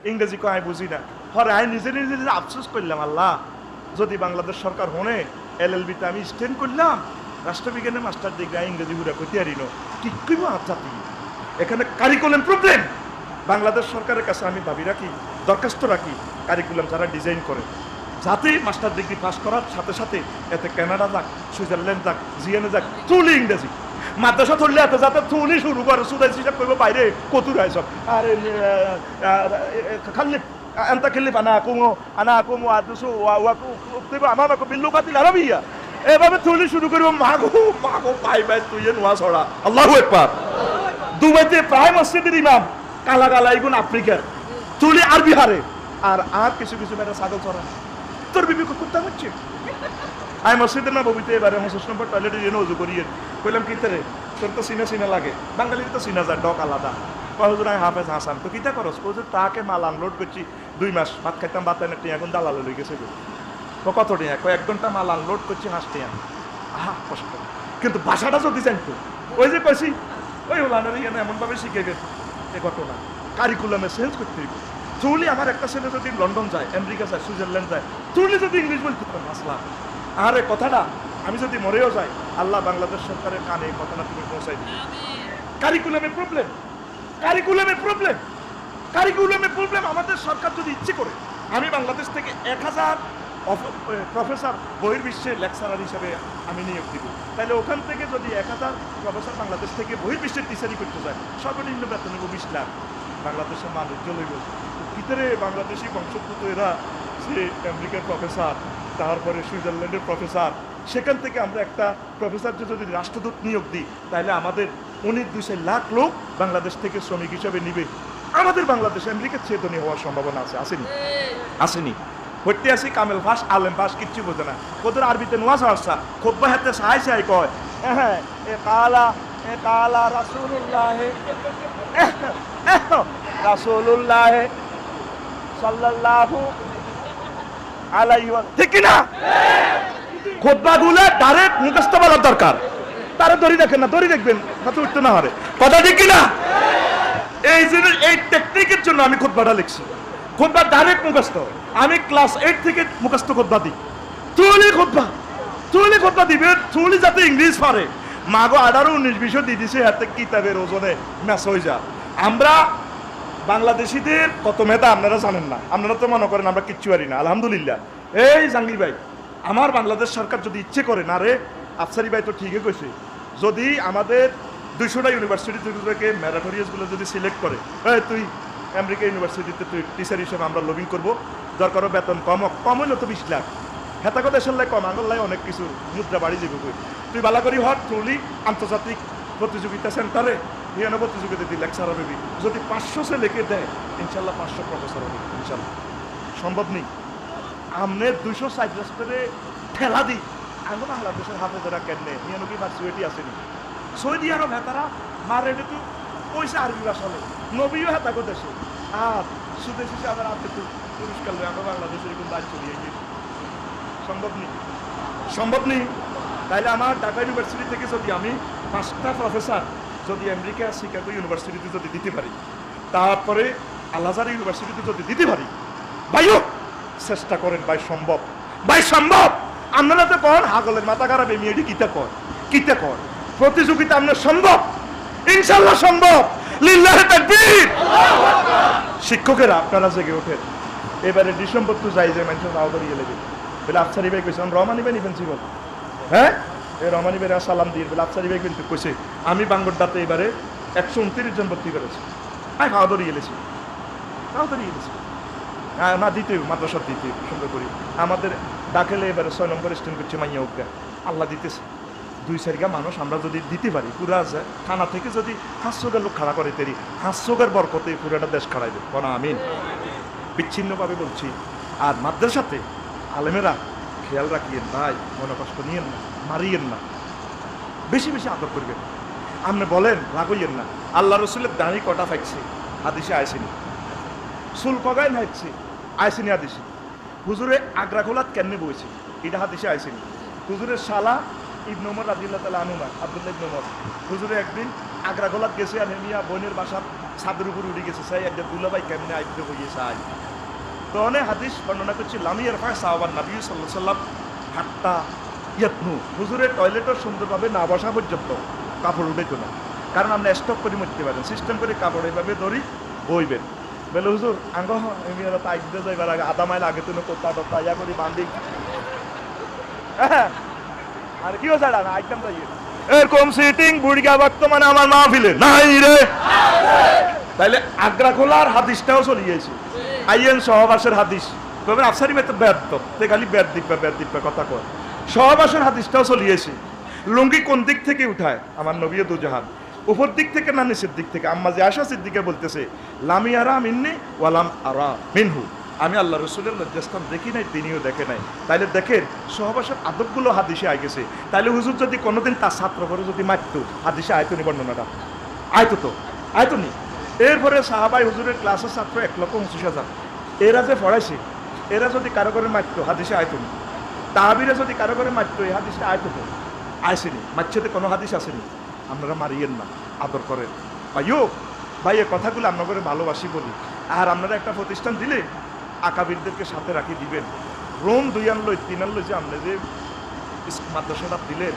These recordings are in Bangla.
ইংরেজি কো আমি বুঝি না। হরে আমি নিজে নিজে নিজে আফসোস করলাম, আল্লাহ যদি বাংলাদেশ সরকার হনে LLB-তে আমি স্ট্যান্ড করলাম, রাষ্ট্রবিজ্ঞানের মাস্টার ডিগ্রি ইংরেজি ঘুরে কইতে আরিনো কি কইব জাতি। এখানে কারিকুলাম প্রবলেম। বাংলাদেশ সরকারের কাছে আমি দাবি রাখি, দরখাস্ত রাখি, কারিকুলাম যারা ডিজাইন করে যাতে মাস্টার ডিগ্রি পাস করার সাথে সাথে এতে কানাডা যাক, সুইজারল্যান্ড যাক, জিএনএ যাক, থ্রুলি ইংরেজি মাদ্রাসা ধরলে এত যাতে থ্রুলি শুরু করে, সুদাই হিসাব করবো বাইরে কতুর আইসব আর খালি أنت كلف أنا أقوم وأدرس وأكتب أمامك باللغة العربية এভাবে থ্রুলি শুরু করবো। মাগো পাই ভাই তুই নোয়া ছড়া আল্লাহু আকবার। দুবাইতে প্রায় মসজিদের ইমাম কালা কালা এগুন আফ্রিকার থ্রুলি আরবি হারে আর কিছু কিছু মেয়েরা ছাগল ছড়া তোর বিবি করতে হচ্ছে। আমি মসজিদের না ববিতে এবারে 65 নম্বর টয়লেটে যেন উজু করিয়ে কইলাম কি রে তোর তো চিনা চিনা লাগে, বাঙালির তো চিনা যায় ডক আলাদা। হুজুর আমি হাফেজ হাসান তো কিতা করস? হুজুর তাকে মাল আনলোড করছি 2 মাস, ভাত খাইতাম ভাত এনে টিয়া এখন দালালে লই গেছে কত টিয়া, 1 ঘন্টা মাল আনলোড করছি হাঁস টিয়া। আহা কষ্ট, কিন্তু ভাষাটা যদি জানতো ওই যে কইছি ওই ওলানের এখানে এমনভাবে শিখে গেছে এ ঘটনা কারিকুলামে চেঞ্জ করতে হইব। থ্রুলি আমার একটা ছেলে যদি লন্ডন যায়, আমেরিকা যায়, সুইজারল্যান্ড যায়, থ্রুলি যদি ইংলিশ বলতে পারতাম আসলাম। আর এই কথাটা আমি যদি মরেও যাই, আল্লাহ বাংলাদেশ সরকারের কানে এই কথাটা তুমি পৌঁছাই দিবে। কারিকুলামের প্রবলেম, কারিকুলামের প্রবলেম, কারিকুলামের প্রবলেম। আমাদের সরকার যদি ইচ্ছে করে আমি বাংলাদেশ থেকে 1000 প্রফেসর বহির্বিশ্বের লেকচারার হিসেবে আমি নিয়োগ দিব, তাহলে ওখান থেকে যদি 1000 প্রফেসর বাংলাদেশ থেকে বহির্বিশ্বের টিচারই করতে যায়, সর্বনিম্ন বেতন নেব 20 লাখ। বাংলাদেশের মানুষ জ্বলইব ভিতরে বাংলাদেশি বংশোদ্ভূত এরা সে আমেরিকার প্রফেসর, তারপরে সুইজারল্যান্ডের প্রফেসর, সেখান থেকে আমরা একটা প্রফেসরকে যদি রাষ্ট্রদূত নিয়োগ দিই, তাহলে আমাদের 19-20 লাখ লোক বাংলাদেশ থেকে শ্রমিক হিসেবে নিবে। আমাদের বাংলাদেশে আমেরিকার চেয়ে ধনী হওয়ার সম্ভাবনা আছে, আসেনি? আসেনি? হইতে আসি কামেল ফাঁস আলেম ফাঁস কিচ্ছু বোঝে না, ওদের আরবিতে নোয়াজ আসা খুব হাতে সাহাই সাহাই কয় হ্যাঁ এ কালা রাসূলুল্লাহ রাসূলুল্লাহ সাল্লাল্লাহু আলাইহি ওয়া সাল্লাম, ঠিক না? খুতবাগুলো ডাইরেক্ট মুখস্থ বলার দরকার। তারা দড়ি দেখেন না, দড়ি দেখবেন হাতে উঠতে না হারে, কথা ঠিক কিনা? এই যে এই টেকনিকের জন্য আমি খুতবাটা লিখছি। খুতবা ডাইরেক্ট মুখস্থ। আমি ক্লাস 8 থেকে মুখস্থ খুতবা দিই। থ্রুলি খুতবা দিবে, থ্রুলি যাতে ইংলিশ পারে। মাগো 18-19 দিয়ে দিছে হাতে কিতাবের ওজনে ম্যাচ হয়ে যা। আমরা বাংলাদেশিদের কত মেধা আপনারা জানেন না, আপনারা তো মনে করেন আমরা কিচ্ছু পারি না। আলহামদুলিল্লাহ। এই জাহাঙ্গীর ভাই, আমার বাংলাদেশ সরকার যদি ইচ্ছে করে না রে, আফসারি ভাই তো ঠিকই কইছে, যদি আমাদের 200টা ইউনিভার্সিটি থেকে ম্যারাটোরিয়াসগুলো যদি সিলেক্ট করে, তুই আমেরিকা ইউনিভার্সিটিতে তুই টিচার হিসেবে আমরা লবিং করবো, দরকারও বেতন কম হইলো তো 20 লাখ, হেতাকো দেশের লাই কম, আঙুল লাই অনেক কিছু মুদ্রা বাড়ি যাবে কই, তুই বালা করি হট থ্রুলি আন্তর্জাতিক প্রতিযোগিতা সেন্টারে হিয়ানো প্রতিযোগিতা দিয়ে লেকচার হবে। যদি 500 সে লিখে দেয়, ইনশাল্লাহ 500 প্রফেসর হবে ইনশাল্লাহ। সম্ভব নেই আমনে 260 রাষ্ট্রে ঠেলা দিই। আমি বাংলাদেশের হাফেজরা কেনে হিয়ানো কি ভার্সিটি আসেনি, সৌদি আরব হেতারা মারে তো পয়সা আরবি ভাষালে নবীও হেতাকো দেশে, আর সুদেশ হিসাবে আপনি তো পুরস্কার লই আমরা বাংলাদেশের কোন দায়িত্ব নিয়ে গিয়ে সম্ভব নেই, সম্ভব নেই। তাইলে আমার ঢাকা ইউনিভার্সিটি থেকে যদি আমি 5টা প্রফেসর যদি আমেরিকা শিকাগো ইউনিভার্সিটিতে যদি দিতে পারি, তারপরে আল আজহার ইউনিভার্সিটিতে যদি দিতে পারি, ভাইও চেষ্টা করেন ভাই, সম্ভব ভাই, সম্ভব। আপনারা তো কন হাগলের মাথা খারাপ এমনি কিতা কর প্রতিযোগিতা আপনার সম্ভব, ইনশাল্লাহ সম্ভব। লিল্লাহে তাকবীর। শিক্ষকেরা আপনারা জেগে ওঠেন। এবারে ডিসেম্বর তো যাই যে মানুষ নাও করিয়ে লেগে বলে আফসারি ভাই কইছে রহমানি ভাই নিবেন জীবন, হ্যাঁ এই রহমানি ভাই সালাম দিয়ে বলে আফসারি ভাই কিন্তু কইছে আমি বাঙ্গরদাতে এবারে 129 জন ভর্তি করেছি। আমি খাওয়া ধরিয়ে এলেছি না দিতে মাদ্রাসার দিতে সুন্দর করি। আমাদের ডাকেলে এবারে 6 নম্বর স্ট্যান্ড করছে মাইয়া উগা, আল্লাহ দিতেছে 2-4 মানুষ আমরা যদি দিতে পারি, পুরা থানা থেকে যদি 500 লোক খাড়া করে তেরি 500 বরকতে পুরাটা দেশ খাড়াইবে কোন আমিন। বিচ্ছিন্নভাবে বলছি। আর মাদ্রাসাতে আলেমেরা খেয়াল রাখিয়েন ভাই, মনে কষ্ট নিয়েন না, মারিয়েন না, বেশি বেশি আদর করবেন। আপনি বলেন রাগইয়েন না। আল্লাহ রসুলের দাঁড়ি কটা ফাইছে হাদিসে আইসিনি, চুল কগায় নাইছে আইসিনি হাদিসে। হুজুরে আগ্রা খোলাত কেমনে বইছে এটা হাদিসে আইসিনি। হুজুরের শালা ইবনে ওমর রাদিয়াল্লাহু তাআলা আনহু, আব্দুল্লাহ ইবনে ওমর, হুজুরে একদিন আগ্রা খোলাত গেছে আর মিয়া বোনের বাসার ছাদের উপর উঠে গেছে চাই একটা দুলাভাই কেমনে আইতে হইয়ে চাই তো অনেক হাদিস বর্ণনা করছি লামিয়ার ফাঁক সাহাবার নবী সাল্লাল্লাহু আলাইহি সাল্লাম হাত্তা ইয়াতনু হুজুরের টয়লেটও সুন্দরভাবে না বসা পর্যন্ত কাপড় উঠাইতো না, কারণ আপনি স্টক করে মরতে পারেন, সিস্টেম করে কাপড় এইভাবে ধরি বইবেন বলে হুজুর আঙ্গ এমনি তাইক দিয়ে যাইবার আগে আধা মাইল আগে তুমি কোথা টোথা ইয়া করি বান্ধি আর কি হচ্ছে আইটেম যাই এরকম সিটিং বুড়িগা বর্তমানে আমার মাহফিলে নাই রে। তাইলে আগ্রা খোলার হাদিসটাও চলে গিয়েছে, আইএন সহবাসের হাদিস তবে আফসারি মেতে ব্যর্থ তে খালি ব্যাট দিব্যা কথা কয়। সহবাসের হাদিসটাও চলে গিয়েছে। লুঙ্গি কোন দিক থেকে উঠায় আমার নবী দুজাহান, উপর দিক থেকে না নিচের দিক থেকে? আম্মা যে আশা সিদ্দিকা বলতেছে লামি আরা মিন্নি ওয়ালাম আরা মিনহু, আমি আল্লাহ রসুলের লজ্জাস্থান দেখি নাই, তিনিও দেখে নাই। তাইলে দেখেন সহবাসের আদবগুলো হাদিসে আই গেছে। তাইলে হুজুর যদি কোনোদিন তার ছাত্র করে যদি মারত হাদিসে আয়তনি বর্ণনাটা আয়তো নি। এরপরে সাহাবাই হুজুরের ক্লাসের ছাত্র 1,25,000 এরা যে পড়াইছে, এরা যদি কারো করে মারত হাদিসে আয়তনি। তাহাবিরা যদি কারো করে মারত এই হাদিসটা আয়তো আইসেনি, মারছেতে কোনো হাদিস আসেনি। আপনারা মারিয়েন না, আদর করেন ভাই এ কথাগুলো আপনার করে ভালোবাসি বলি। আর আপনারা একটা প্রতিষ্ঠান দিলে আকাবিরদেরকে সাথে রাখি দিবেন। রোম 2 আনলো 3 আনলো যে আপনি যে মাদ্রাসাটা দিলেন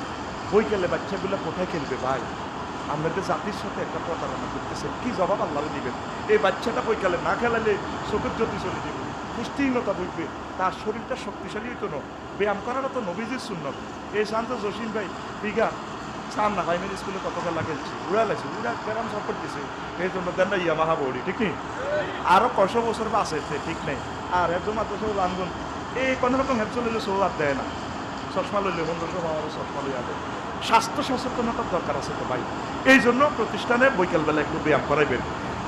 বই খেলে বাচ্চাগুলো কোথায় খেলবে ভাই? আপনাদের জাতির সাথে একটা প্রতারণা করতেছেন, কি জবাব আল্লাহরে দিবেন? এই বাচ্চাটা বই খেলে না খেলালে চোখের জ্যোতি চলে যাবে, পুষ্টিহীনতা বইবে, তার শরীরটা শক্তিশালী হইতো না। ব্যায়াম করারও তো নবীজির সুন্নত। এই শান্ত জসিম ভাই বিঘা চান না প্রাইমারি স্কুলে কত খেলা খেলছি, উড়ালেছে উড়া ব্যায়াম সব করতেছে, এই জন্য দেন না ইয়ামাহা বড়ি ঠিক নেই, আরও কয়শো বছর বা আছে ঠিক নেই। আর একজন মাত্র সব আনগুন এই কোনো রকম হেফ চলিলে সব আর দেয় না, চশমা লইলে বন্ধুসব আমারও চশমা লইয়া দেয়। স্বাস্থ্য সচেতনতার দরকার আছে তো ভাই। এই জন্য প্রতিষ্ঠানে বৈকালবেলা একটু ব্যায়াম করাইবেন,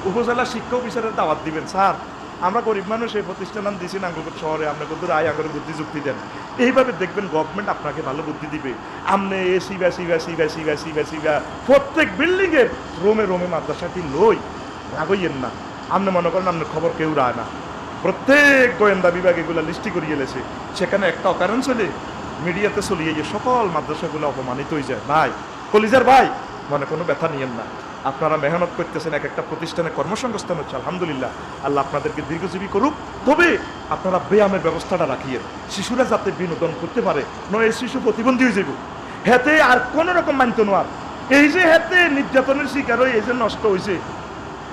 উপজেলা শিক্ষা অফিসারের দাওয়াত দিবেন, স্যার আমরা গরিব মানুষ এই প্রতিষ্ঠান দিয়েছি নাঙ্গলকোট শহরে, আপনার কত আয় আগরে বুদ্ধি যুক্তি দেন। এইভাবে দেখবেন গভর্নমেন্ট আপনাকে ভালো বুদ্ধি দিবে। আপনি এসি প্রত্যেক বিল্ডিংয়ের রোমে মাদ্রাসাটি লই রাগইয়েন না। আপনি মনে করেন আপনার খবর কেউ রায় না, প্রত্যেক গোয়েন্দা বিভাগ এগুলো লিস্টি করিয়ে এলেছে, সেখানে একটা অকারণ চলে মিডিয়াতে চলিয়ে গিয়ে সকল মাদ্রাসাগুলো অপমানিত হয়ে যায়। ভাই কলিজার ভাই মনে কোনো ব্যথা নিয়েন না, আপনারা মেহনত করতেছেন, এক একটা প্রতিষ্ঠানে কর্মসংস্থান হচ্ছে, আলহামদুলিল্লাহ, আল্লাহ আপনাদেরকে দীর্ঘজীবী করুক। তবে আপনারা ব্যায়ামের ব্যবস্থাটা রাখিয়েন, শিশুরা যাতে বিনোদন করতে পারে, নয় শিশু প্রতিবন্ধী হয়ে যাব। হেতে আর কোনো রকম মানত নোয়ার, এই যে হেতে নির্যাতনের শিকার হয়ে এই যে নষ্ট হয়েছে,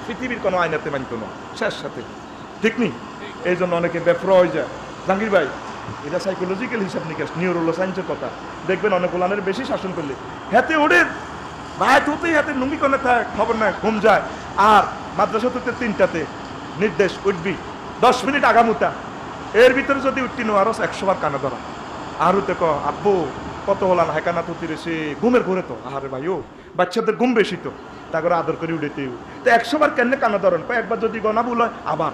পৃথিবীর কোনো আইনাতে মানত না শেষ সাথে, ঠিক নেই? এই জন্য অনেকে বেফরা হয়ে যায়। জাহাঙ্গীর ভাই এটা সাইকোলজিক্যাল হিসাব নিকাশ, নিউরোলো সায়েন্সের কথা। দেখবেন অনেক ওলানের বেশি শাসন করলে হেতে ওড়ে ভাই তুতেই হাতে নুঙ্গি কোনে থাক, খবর না ঘুম যায়। আর মাদ্রাসা তুতে 3টাতে নির্দেশ উঠবি 10 মিনিট আগামুতা, এর ভিতরে যদি উঠতি নো আরো 100 বার কানে ধরা। আর উঠতে ক আব্বু কত হলাম হেকানা তুতি রেছে ঘুমের ঘুরে তো, আরে ভাই ও বাচ্চাদের ঘুম বেশি তো, তা করে আদর করে উঠেতে তো 100 বার কেন কানে ধরেন? একবার যদি গনা ভুল হয় আবার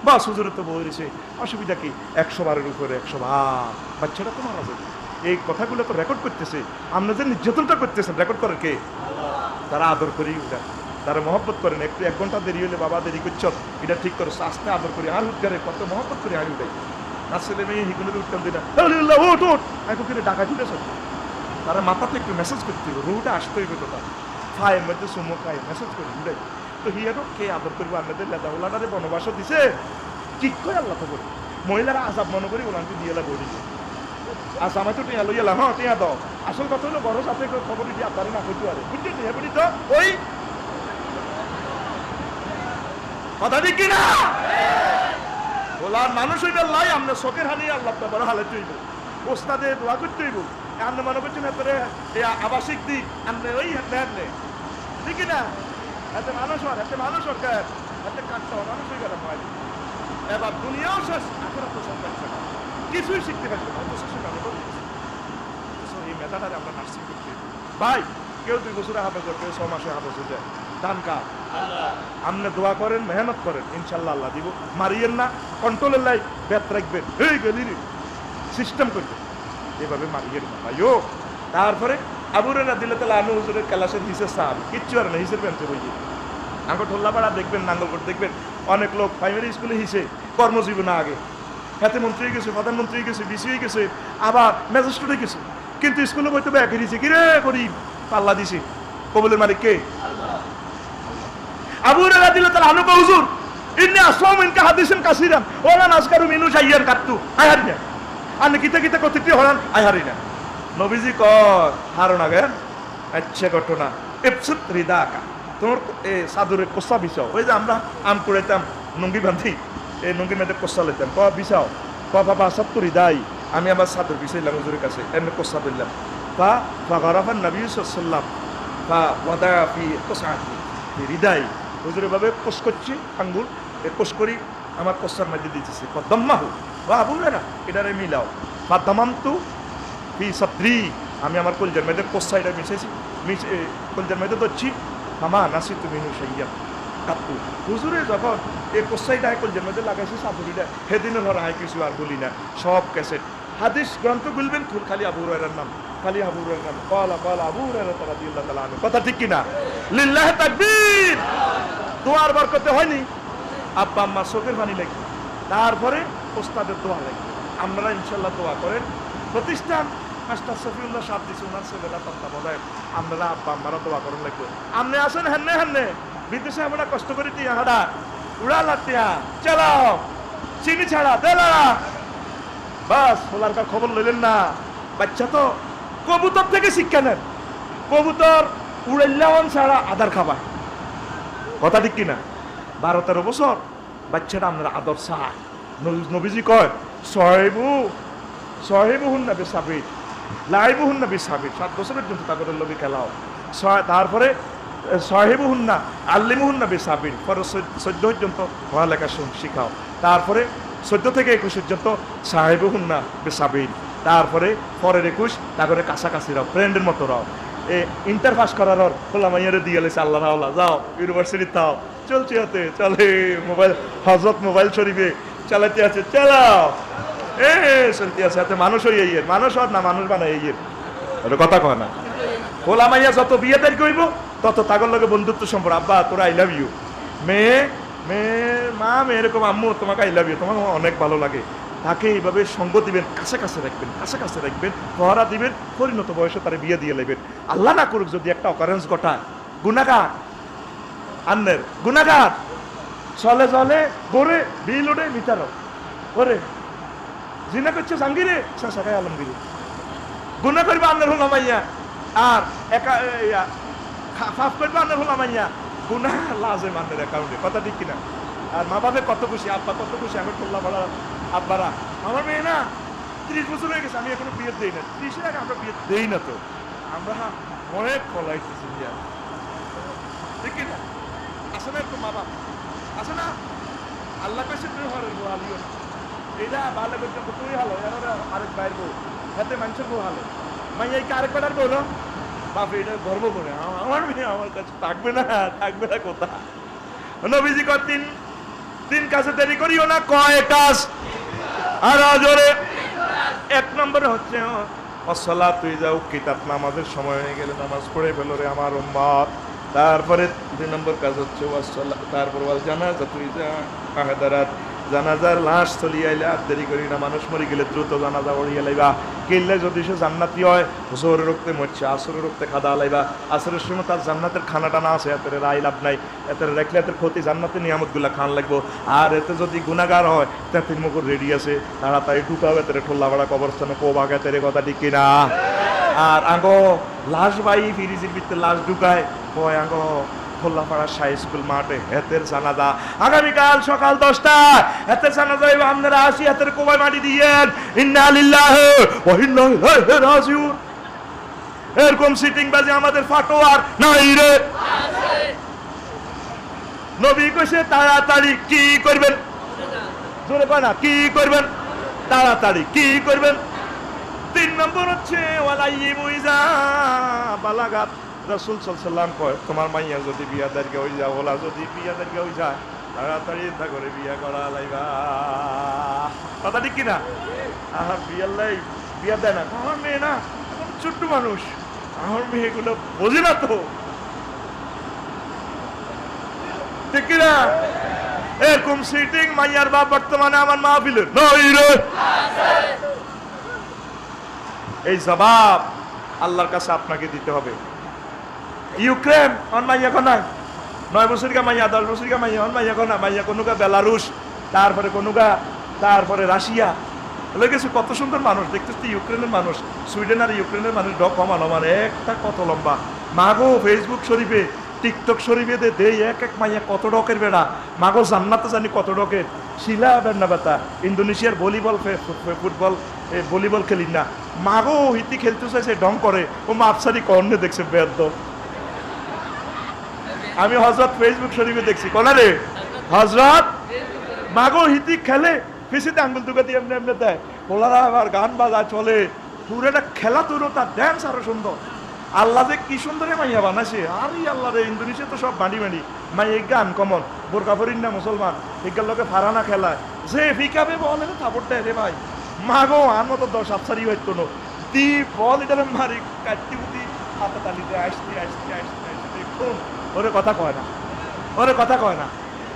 বা সুজুরে তো বই রয়েছে, অসুবিধা কি? 100 বারের উপরে 100 বার বাচ্চাটা তো মারা যাবে। এই কথাগুলো তো রেকর্ড করতেছে, আপনারা যে নির্যাতনটা করতেছেন রেকর্ড করে কে? তারা আদর করেই উঠায়, তারা মহব্বত করেন। একটু 1 ঘন্টা দেরি হলে বাবা দেরি করছ এটা ঠিক করো, আস্তে আদর করি আর উঠকারে কত মহব্বত করে আর উঠাই। আর ছেলে মেয়ে হিগুলোকে উঠতাম দিই না, ওট ওট এখন কিন্তু ডাকা ঢুকেছ। তারা মাথাতে একটু মেসেজ করতে হবে, রুটা আসতে হইবে তো, তার ফায়ের মধ্যে চুমো খায় মেসেজ করে উঠাই। তো হিয়ারও কে আদর করবো? আপনাদের লেদাউলাটারে বনবাস দিছে কি করে আল্লাহ তো করে মহিলারা আজাব মনে করি ওলানকে দিয়ে এলা বলি আচ্ছা আমি তো টিয়া লই এলাম, হ্যাঁ টিয়া দাও। আসল কথা হলো বড় সাথে খবর দিয়ে আপনারা না করতে পারে, বুঝলি বলি তো ওই কথা ঠিক কিনা? ওলার মানুষ হইবে লাই আমরা চোখের হানি আল্লাহ বড় হালাতে হইব, ওস্তাদে দোয়া করতে হইব। আপনি মনে করছেন এরপরে আবাসিক দিক আপনি ওই হাতে হাঁটলে ঠিক না? এতে মানুষ হওয়ার এতে মানুষ সরকার এতে কাটতে হওয়া মানুষ হয়ে গেল ভাই। এবার দুনিয়াও শেষ, এখন তো সব কিছুই শিখতে পারবে না। এই মেধাটারে আমরা নার্সিং করতে ভাই, কেউ 2 বছরে হাফেজ, কেউ 6 মাসে হাফেজ হয়ে যায়। দান কার? আপনি দোয়া করেন, মেহনত করেন, ইনশাল্লাহ আল্লাহ দিব। মারিয়েন না, কন্ট্রোলের লাই ব্যাত রাখবেন, এই গেলি সিস্টেম করবেন, এভাবে মারিয়েন না ভাই। ও তারপরে আবুরেরা দিলে তাহলে আমি হুজুরের ক্লাসের হিসেব সাহাবি কিচ্ছু আর না, হিসেব বেঞ্চে বই আঙ্গ ঠোল্লাপাড়া দেখবেন, নাঙ্গলকোট দেখবেন, অনেক লোক প্রাইমারি স্কুলে হিসে কর্মজীবনে আগে হাতে মন্ত্রী গেছে, প্রধানমন্ত্রী গেছে, বিসি গেছে, আবার ম্যাজিস্ট্রেটে গেছে, কিন্তু স্কুলে বইতে ব্যাগে দিয়েছে কিরে করি পাল্লা দিছে, কবলের মালিক কে? আবু হুরায়রা রাদিয়াল্লাহু তাআলা আনহু হুজুর ইন্নী আসমাউ মিনকা হাদিসান কাসীরান ওয়া লা নাযকারু মিনহু শাইয়ান কাত্তু আয়ারিনা আন্নে কিতা কিতা কতিটি হরান আয়ারিনা নবীজি কয় হারনা গেন আচ্ছা ঘটনা ইবসুত রিদাকা তোর এ সাদুরে কোসা বিছাও ওই যে আমরা আম কুড়াইতাম নুঙ্গি বাঁধি এই নুঙ্গির মধ্যে কোসা লইতাম ক বিছাও ক বাবা সত্তর রিদাই আমি আবার সাদুর বিছাইলাম হুজুরের কাছে এমনি কোসা দিলাম ফা ফাগারাফান নবী সাল্লাল্লাহু আলাইহি ওয়াসাল্লাম ফা ওয়াদা ফি কোসাতি রিদাই হুজুরের ভাবে কোস করছি আঙ্গুল এ কোস করি আমার কোসার মধ্যে দিতেছে কদম্মাহু ওয়া আবু হুরায়রা এটারে মিলাও ফাদামামতু ফি সাদরি আমি আমার কলজার মধ্যে কোসা এটা মিশাইছি কলজার মধ্যে ধরছি মামা নাসি তুমি নুসাইয়া কাটু হুজুরে যখন এই কোসাইটা কলজার মধ্যে লাগাইছি সাবুরিটা সেদিনের ধর আয় কিছু আর বলি না সব ক্যাসেট হাদিস গ্রন্থ বলবেন খালি আবু হুরায়রার নাম খালি আবু হুরায়রার নাম ক্বালা আবু হুরায়রা রাদিয়াল্লাহু তাআলা আনহু কথা ঠিক কিনা লিল্লাহি তাকবীর দোয়ার বরকতে হয়নি আব্বা আম্মা চোখের পানি লাগবে তারপরে ওস্তাদের দোয়া লাগবে আপনারা ইনশাআল্লাহ দোয়া করেন প্রতিষ্ঠান মাস্টার শফিউল্লাহ সাহেব দিছে ওনার ছেলেরা তত্ত্বাবধায়ক আপনারা আব্বা আম্মারা দোয়া করেন লাগবে আপনি আসেন হেন্নে হেন্নে বিদেশে আমরা কষ্ট করি তিয়া হাডা উড়া লাতিয়া চালাও চিনি ছাড়া দেলা বাস সোলারকার খবর লইলেন না বাচ্চা তো কবুতর থেকে শিক্ষা নেন কবুতর উড়াইলাম ছাড়া আদার খাবার কথা ঠিক কিনা 12-13 বছর বাচ্চাটা আপনারা আদর চায় নবীজি কয় সহেবু হুন না বেসাবির লাইবু হুন না বেসাবির 7 বছরের জন্য তাদের লগে খেলাও তারপরে সহেবু হুন না আল্লিমু হুন না বেসাবির পরে 14 পর্যন্ত পড়ালেখা শিখাও তারপরে 14 থেকে 21 পর্যন্ত সাহেবু হুন না বেসাবির তারপরে পরের 21 তারপরে কাছাকাছি রাও ফ্রেন্ডের মতো রাও এ ইন্টার পাস করার খোলা মাইয়ারে দিয়ে গেছে আল্লাহ রাওলা যাও ইউনিভার্সিটি তাও চলছে হাতে চলে মোবাইল হজরত মোবাইল শরীফে চালাতে আছে চালাও চলতে আছে হাতে মানুষ হই ইয়ের মানুষ হর না মানুষ বানাই ইয়ের ওটা কথা কয় না খোলা মাইয়া যত বিয়ে তারিখ হইব তত তাগর লগে বন্ধুত্ব সম্পর্ক আব্বা তোরা আই লাভ ইউ মা এরকম আম্মু তোমাকে আই লাভ ইউ তোমাকে অনেক ভালো লাগে তাকে এইভাবে সঙ্গ দিবেন কাছে কাছে রাখবেন পহরা দিবেন পরিণত বয়সে তার বিয়ে দিয়ে নেবেন আল্লাহ না করুক যদি একটা অকারেন্স ঘটায় গুনাহগার আন্নের গুনাহগার চলে গড়ে বিল ওঠে মিটার ওরে জিনা করছে জাঙ্গিরে সাকায় আলমগিরি গুনা করবে আন্নের হল মাইয়া আর একা ফাফ করবে আন্নের হল মাইয়া গুনা লাজে আন্নের অ্যাকাউন্টে কথা ঠিক কিনা আর মা বাপে কত খুশি আব্বা কত খুশি আমি টোল্লা ভাড়া আব্বারা আমার মেয়ে না 30 বছর হয়ে গেছে আমি এখনো বিয়ে দেই না 30 আগে আমরা বিয়ে দেই না তো আমরা অনেক ফলাইতেছি ঠিক না আসে না একটু মা বাপ আসে না আল্লাহ কাছে তুই হরের বউ আলিও এইটা ভালো করতে তুই হালো আরেক বাইর বউ হাতে মানুষের বউ হালো মাইয়া আরেক বেটার বউ না বাপ এটা গর্ব করে আমার মেয়ে আমার কাছে থাকবে না কোথা নবীজি কয় তিন কাজে দেরি করিও না কয় কাজ আর জোরে 1 নম্বরে হচ্ছে অসলা তুই যাও কিতাব নামাজের সময় হয়ে গেলে নামাজ পড়ে ফেলো রে আমার উম্মত তারপরে 2 নম্বর কাজ হচ্ছে ওয়াসসালা তারপর ওয়াল জানাজা তুই যা আহাদারাত জানাজার লাশ চলি আইলে আর দেরি করি না মানুষ মরে গেলে দ্রুত জানাজা পড়িয়ে লাইবা কিনলে যদি সে জান্নাতি হয় জোরে রক্তে মরছে আসরে রক্তে খাদা লাইবা আসরের সময় তার জান্নাতের খানাটা না আছে এতে রাই লাভ নাই এতে রাখলে এতে ক্ষতি জান্নাতের নিয়ামতগুলা খান লাগবো আর এতে যদি গুনাহগার হয় তাতে মুখর রেডি আছে তাড়াতাড়ি ঢুকাও এতে ঠোল্লা ভাড়া কবরস্থানে কোবাগ এতে কথা ঠিক কিনা আর আঙ্গো লাশ বাই ফিরিজির ভিতরে লাশ ঢুকায় কয় আঙ্গো খোল্লাপাড়া শাহ স্কুল মাঠে হেতের জানাজা আগামীকাল সকাল 10টা হেতের জানাজা আপনারা আসি হেতের কোবায় মাটি দিয়েন ইন্না লিল্লাহি ওয়া ইন্না ইলাইহি রাজিউন এরকম সিটিং বাজি আমাদের ফাটোয়ার নাই রে নবী কইছে তাড়াতাড়ি কি করবেন জোরে কয় না কি করবেন তাড়াতাড়ি কি করবেন 3 নম্বর হচ্ছে ওয়ালাইয়িবু ইজা বালাগাত রাসূল সাল্লাল্লাহু আলাইহি ওয়াসাল্লাম কয় তোমার মাইয়া যদি বিয়া দাঁড়িয়ে হয়ে যায় ওলা যদি বিয়া দাঁড়িয়ে হয়ে যায় তাড়াতাড়ি তা করে বিয়া করা লাইবা কথা ঠিক কিনা বিয়া দেয় না আমার মেয়ে না ছোট্ট মানুষ আমার মেয়েগুলো বোঝে না তো ঠিক কিনা এরকম সিটিং মাইয়ার বাপ বর্তমানে আমার মাহফিলে নই রে এই জবাব আল্লাহর কাছে আপনাকে দিতে হবে ইউক্রেন অন মাইয়া কোনায় 9 বছরকা মাইয়া 10 বছরকা মাইয়া মাইয়া কোনা মাইয়া কোনুকা বেলারুশ, তারপরে কোনুকা, তারপরে রাশিয়া, বলে গেছে কত সুন্দর মানুষ দেখতেছি। ইউক্রেনের মানুষ, সুইডেন আর ইউক্রেনের মানুষ ডক কমানো মানে একটা কত লম্বা মাগো। ফেসবুক শরীফে টিকটক শরীফে দেই এক এক মাইয়া কত ডকের বেড়া মাগো। জান্নাতে জানি কত ডকের শিলা বেড়না বেতা। ইন্দোনেশিয়ার ভলিবল ফুটবল ভলিবল খেলি না মাগো, হিতি খেলতে চাইছে ডং করে ও মাপসারি কর্নে দেখছে বেদ। আমি হজরত ফেসবুক শরীফে দেখছি কোনা রে হজরত মাগো হিতি খেলে ফিসিতে আঙ্গুল দুগা দিয়ে এমনি এমনি দেয়, ওলারা আবার গান বাজায় চলে, পুরো একটা খেলা তৈরি, তার ড্যান্স আরো সুন্দর। আল্লাহ যে কি সুন্দরে মাইয়া বানাইছে, আরে আল্লাহ রে। ইন্দোনেশিয়া তো সব বাঁড়ি বাঁড়ি মাই এগা আনকমন, বোরকা ফরিন না মুসলমান, এগার লোকে ফারানা খেলায় যে ফিকাবে বলে না থাপড় দেয় রে ভাই। মাগো আন মতো 10 আফসারি হইতো না দি বল এটা মারি কাটতি বুতি হাতে তালিতে আসতে আসতে আসতে আসতে খুব ওরে কথা কয় না, ওরে কথা কয় না।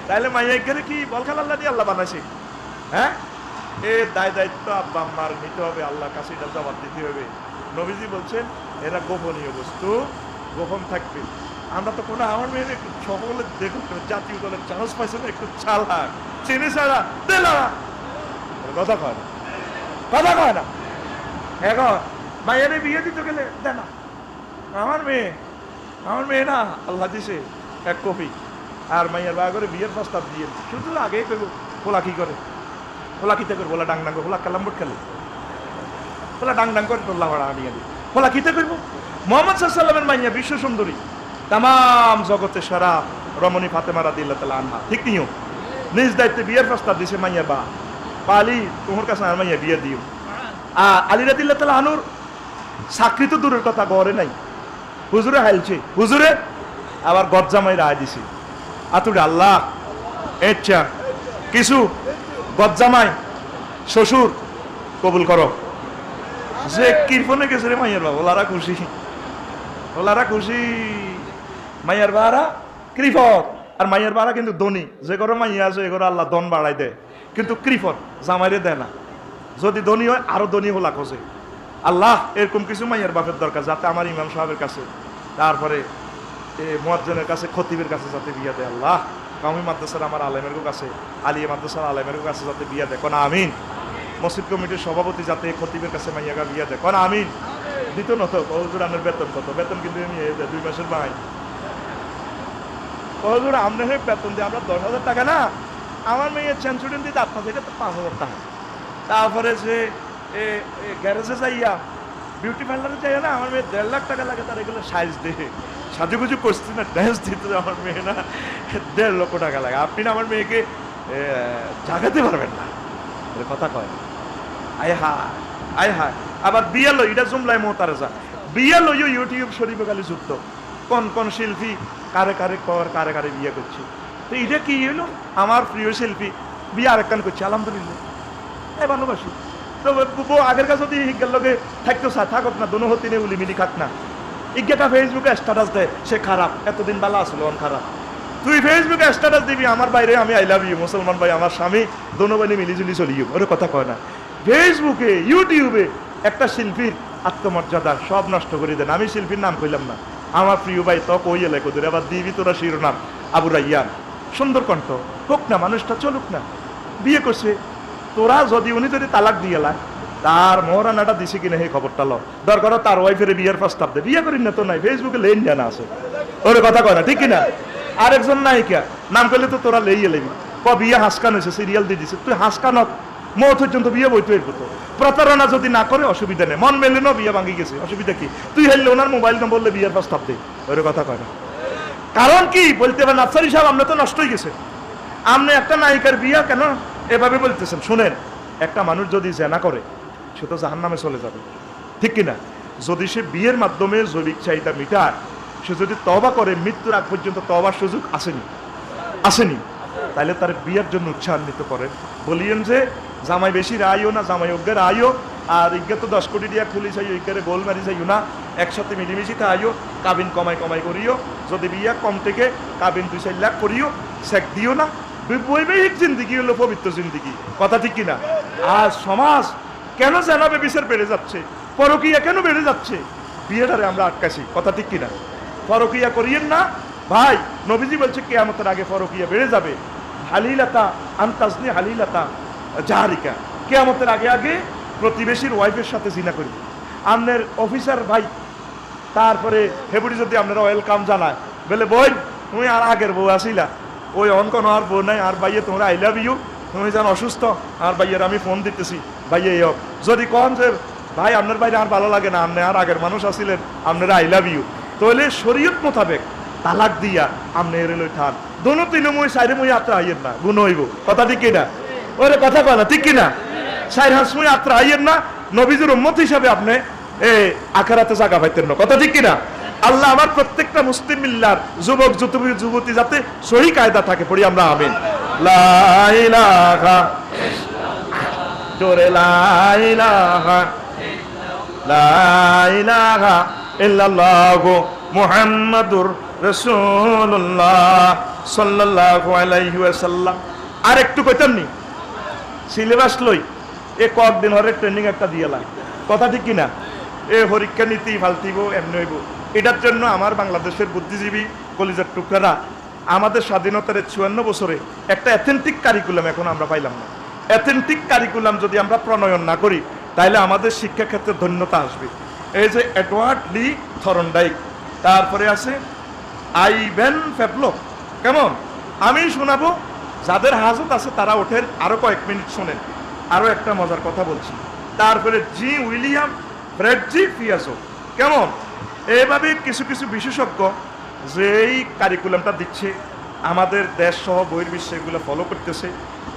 তাইলে মাইয়া গেলে কি বল খেলা আল্লাহ দিয়ে আল্লাহ বানাইছে? হ্যাঁ, এ দায়িত্ব আব্বা আম্মার নিতে হবে, আল্লাহর কাছে এটা জবাব দিতে হবে। নবীজি বলছেন এরা গোপনীয় বস্তু, গোপন থাকবে। আমরা তো কোনো আমার মেয়ের একটু সকলে দেখুন জাতীয় দলের চান্স পাইছে না, একটু চালাক চিনি ছাড়া দিলা কথা কয় না, কথা কয় না। এখন মায়ের বিয়ে দিতে গেলে দে না, আমার মেয়ে না আল্লাহ দিছে এক কপি, আর মাইয়ার বা করে বিয়ের প্রস্তাব দিয়ে শুধু আগেই করবো খোলা কি করে, খোলা কিতে করবো, ওলা ডাং ডাং খোলা কালাম্বট খেলে, খোলা ডাং ডাং করে তোল্লা ভাড়া আনিয়ে দিই, খোলা কিতে করবো। মোহাম্মদ সাল্লামের মাইয়া বিশ্ব সুন্দরী, তাম জগতে সারা রমণী ফাতেমা রাদিয়াল্লাহু তাআলা আনহা, ঠিক নিও নিজ দায়িত্বে বিয়ের প্রস্তাব দিছে মাইয়া বা আলী তোমার কাছে আর মাইয়া বিয়ে দিও। আলী রাদিয়াল্লাহু তাআলা আনুর চাকরি তো দূরের কথা, গড়ে নাই, হুজুরে হাইলছে, হুজুরে আবার গজ্জামাই রায় দিছে। আতুরে আল্লাহ এচ্ছা কিছু গজ্জামাই শ্বশুর কবুল করো। যে কীর্তনে গেছে রে মাইয়ার বাবা, ওলারা খুশি, ওলারা খুশি। মাইয়ার বাহারা কৃপত, আর মাইয়ার বাহারা কিন্তু ধনী। যে ঘরে মাইয়া আছে এ ঘরে আল্লাহ ধন বাড়াই দেয়, কিন্তু কৃপত জামাইরে দেয় না। যদি ধনী হয় আরো ধনী হলা খোঁজে। আল্লাহ এরকম কিছু মাইয়ার বাপের দরকার, যাতে আমার ইমাম সাহেবের কাছে, তারপরে মুয়াজ্জিনের কাছে, খতিবের কাছে যাতে বিয়া দেয়। আল্লাহ কাউমি মাদ্রাসার আমার আলেমের কাছে, আলিয়া মাদ্রাসার আলেমের কাছে যাতে বিয়া দেয়, কোন আমিন। মসজিদ কমিটির সভাপতি যাতে খতিবের কাছে মাইয়াগা বিয়া দেয়, কোন আমিন। দিত না তো হুজুর আপনার বেতন কত? বেতন কিন্তু আমি 2 মাসের ভাই, হুজুর আপনার বেতন দিয়ে আমরা 10,000 টাকা না, আমার মেয়ের চেনচুরিন দিতে আপনার থেকে তো 5,000 টাকা। তারপরে যে গ্যারেজে যাইয়া বিউটি পার্লারে যাইয়া না, আমার মেয়ে 1.5 লাখ টাকা লাগে তার এগুলো সাইজ দিয়ে সাজুগুজু করছি না, ড্যান্স দিতে আমার মেয়ে না 1.5 লক্ষ টাকা লাগে। আপনি না আমার মেয়েকে জাগাতে পারবেন না, কথা কয়। আয় হায় আয় হায়। আবার বিয়ে লই, এটা জুমলাই মোতারেজা, বিয়ে লইও ইউটিউব শরীফে খালি যুক্ত, কোন কোন শিল্পী কারে কারে কর, কারে কারে বিয়ে করছে। তো এটা কি হইলো, আমার প্রিয় শিল্পী বিয়ে আরেকখান করছে, আলহামদুলিল্লাহ এই ভালোবাসি। তো আগের কাছে যদি হিজ্ঞার লগে থাকতো থাকুক না, দোনো হতি নে উলিমিলি খাক না। ইজ্ঞাটা ফেসবুকে স্ট্যাটাস দেয় সে খারাপ, এতদিন বালা আসলো অন খারাপ। তুই ফেসবুকে স্ট্যাটাস দিবি আমার বাইরে আমি আই লাভ ইউ, মুসলমান ভাই আমার স্বামী, দোনো বাহিনী মিলিজুলি চলিও, ওরে কথা কয় না। ফেসবুকে ইউটিউবে একটা শিল্পীর আত্মমর্যাদা সব নষ্ট করে দেন। আমি শিল্পীর নাম কইলাম না, আমার প্রিয় ভাই তো কই এলে কোদের, আবার দিবি তোরা শিরোনাম আবু রাইয়ান, সুন্দর কণ্ঠ, হোক না মানুষটা, চলুক না, বিয়ে করছে। তোরা যদি উনি যদি তালাক দিয়ে লা, তার মহারানাটা দিছে কিনা সেই খবরটা ল, দরকার তার ওয়াইফের বিয়ের প্রস্তাব দে, বিয়ে করিন না তো নাই, ফেসবুকে লেন জানা আছে, ওরে কথা কয় না, ঠিক কিনা। আরেকজন নায়িকা নাম করলে তো তোরা লেইয়ে লেবি, বিয়ে হাসকান হয়েছে, সিরিয়াল দিয়ে দিছে, তুই হাসকানত মত পর্যন্ত বিয়ে বইতে হতো। প্রতারণা যদি না করে অসুবিধা নেই, মন মেলে না বিয়ে ভাঙি গেছে, অসুবিধা কি? তুই হেললে ওনার মোবাইল নম্বর বললে বিয়ের প্রস্তাব দে, ওরে কথা কয় না। কারণ কি বলতে পারেন আফসারি সাহেব, আমরা তো নষ্ট হয়ে গেছে, আপনি একটা নায়িকার বিয়ে কেন এভাবে বলতেছেন? শুনেন, একটা মানুষ যদি জেনা করে সে তো জাহান্নামে চলে যাবে, ঠিক কিনা। যদি সে বিয়ের মাধ্যমে জৈবিক চাহিদা মিটায়, সে যদি তওবা করে, মৃত্যুর আগ পর্যন্ত তওবার সুযোগ আসেনি, তাহলে তার বিয়ের জন্য উৎসাহান্বিত করেন। বলিয়েন যে জামাই বেশি রায়ও না, জামাই অজ্ঞের আয়ও, আর ইজ্ঞে তো 10 কোটি দিয়া খুলি চাইও, ইজ্ঞারে গোল মারি চাইও না, একসাথে মিলিমিশি আইও, কাবিন কমাই করিও, যদি বিয়া কম থেকে কাবিন 2-4 লাখ করিও, চেক দিও না। বৈবাহিক জিন্দিগি হলো পবিত্র জিন্দিগি, কথা ঠিক কিনা। আর সমাজ কেন জানাবে বিচার বেড়ে যাচ্ছে, পরকীয়া কেন বেড়ে যাচ্ছে? বিয়েটারে আমরা আটকাছি, কথা ঠিক কিনা। পরকীয়া করিয়েন না, ভাই নবীজি বলছে কিয়ামতের আগে ফরকিয়া বেড়ে যাবে, হালিলাতা আনতাজনি হালিলাতা জাহারিকা, কিয়ামতের আগে আগে প্রতিবেশীর ওয়াইফের সাথে জিনা করবে। আপনার অফিসার ভাই তারপরে হেবুড়ি যদি আপনারা ওয়েলকাম জানায়, বলে বই তুমি আর আগের বউ আসিলা, ওই অঙ্কন আর বউ নাই, আর ভাইয়ে তোমরা আই লাভ ইউ, তুমি যেন অসুস্থ, আর ভাইয়ের আমি ফোন দিতেছি, ভাইয়ে হোক যদি কন যে ভাই আপনার বাইরে আর ভালো লাগে না, আপনি আর আগের মানুষ আসিলেন, আপনারা আই লাভ ইউ, তাহলে শরীয়ত মোতাবেক তালাক দিয়া আপনি এর লই ঠান দোনো তিন মই সাইরে মই আত্রা আইয়ের না, গুণ হইব। কথা ঠিক কিনা? ওরে কথা কয় না, ঠিক কিনা? সাইর হাস মই আত্রা আইয়ের না, নবীজির উম্মত হিসাবে আপনি আখেরাতে জায়গা পাইতেন না। কথা ঠিক কিনা? আল্লাহ আমার প্রত্যেকটা মুসলিম মিল্লার যুবক যুবতী যাতে সহি কায়দা থাকে, পড়ি আমরা আমিন। লা ইলাহা জোরে লা ইলাহা লা ইলাহা ইল্লাল্লাহু মুহাম্মাদুর রাসূলুল্লাহ সাল্লাল্লাহু আলাইহি ওয়াসাল্লাম। আর একটু কইতাম নি সিলেবাস লই এ কয়েকদিন হরে ট্রেনিং একটা দিয়েলাম। কথা ঠিক কিনা? এ পরীক্ষা নীতি ফালতিব এমনি হইব। এটার জন্য আমার বাংলাদেশের বুদ্ধিজীবী কলিজার টুকরারা আমাদের স্বাধীনতার 54 বছরে একটা অ্যাথেন্টিক কারিকুলাম এখন আমরা পাইলাম না। অ্যাথেন্টিক কারিকুলাম যদি আমরা প্রণয়ন না করি তাহলে আমাদের শিক্ষাক্ষেত্রে ধন্যতা আসবে। এই যে এডওয়ার্ড লি থরনডাইক, তারপরে আছে আইভেন ফেপলো, কেমন? আমি শোনাবো, যাদের হাজত আছে তারা ওঠেন, আরো কয়েক মিনিট শোনেন, আরো একটা মজার কথা বলছি। তারপরে জি উইলিয়াম ফ্রেডজি ফিয়াসো, কেমন? এইভাবে কিছু কিছু বিশেষজ্ঞ যে এই কারিকুলামটা দিচ্ছে, আমাদের দেশ সহ বহির্বিশ্বে এগুলো ফলো করতেছে,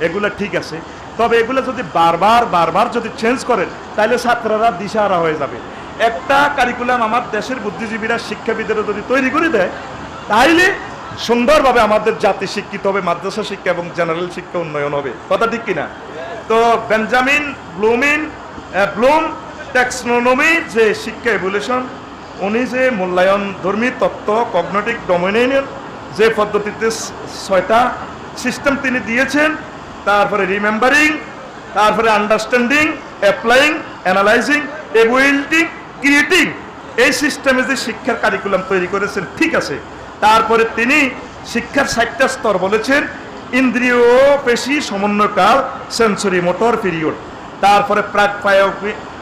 এগুলো ঠিক আছে। তবে এগুলো যদি বারবার যদি চেঞ্জ করেন তাহলে ছাত্ররা দিশাহারা হয়ে যাবে। একটা কারিকুলাম আমার দেশের বুদ্ধিজীবীরা শিক্ষাবিদেরা যদি তৈরি করে দেয় তাইলে সুন্দরভাবে আমাদের জাতি শিক্ষিত হবে, মাদ্রাসা শিক্ষা এবং জেনারেল শিক্ষা উন্নয়ন হবে। কথা ঠিক কিনা? তো বেঞ্জামিন ব্লুম ট্যাক্সোনমি যে শিক্ষা এভলিউশন, উনি যে মূল্যায়ন ধর্মী তত্ত্ব কগনিটিভ ডমিনেশন যে পদ্ধতিতে 6টা সিস্টেম তিনি দিয়েছেন, তারপরে রিমেম্বারিং, তারপরে আন্ডারস্ট্যান্ডিং, অ্যাপ্লাইং, অ্যানালাইজিং, এভুয়েটিং, ক্রিয়েটিং, এই সিস্টেমে যে শিক্ষার কারিকুলাম তৈরি করেছেন ঠিক আছে। তারপরে তিনি শিক্ষার 6টা স্তর বলেছেন, ইন্দ্রিয় পেশি সমন্বয়কাল সেন্সরি মোটর পিরিয়ড, তারপরে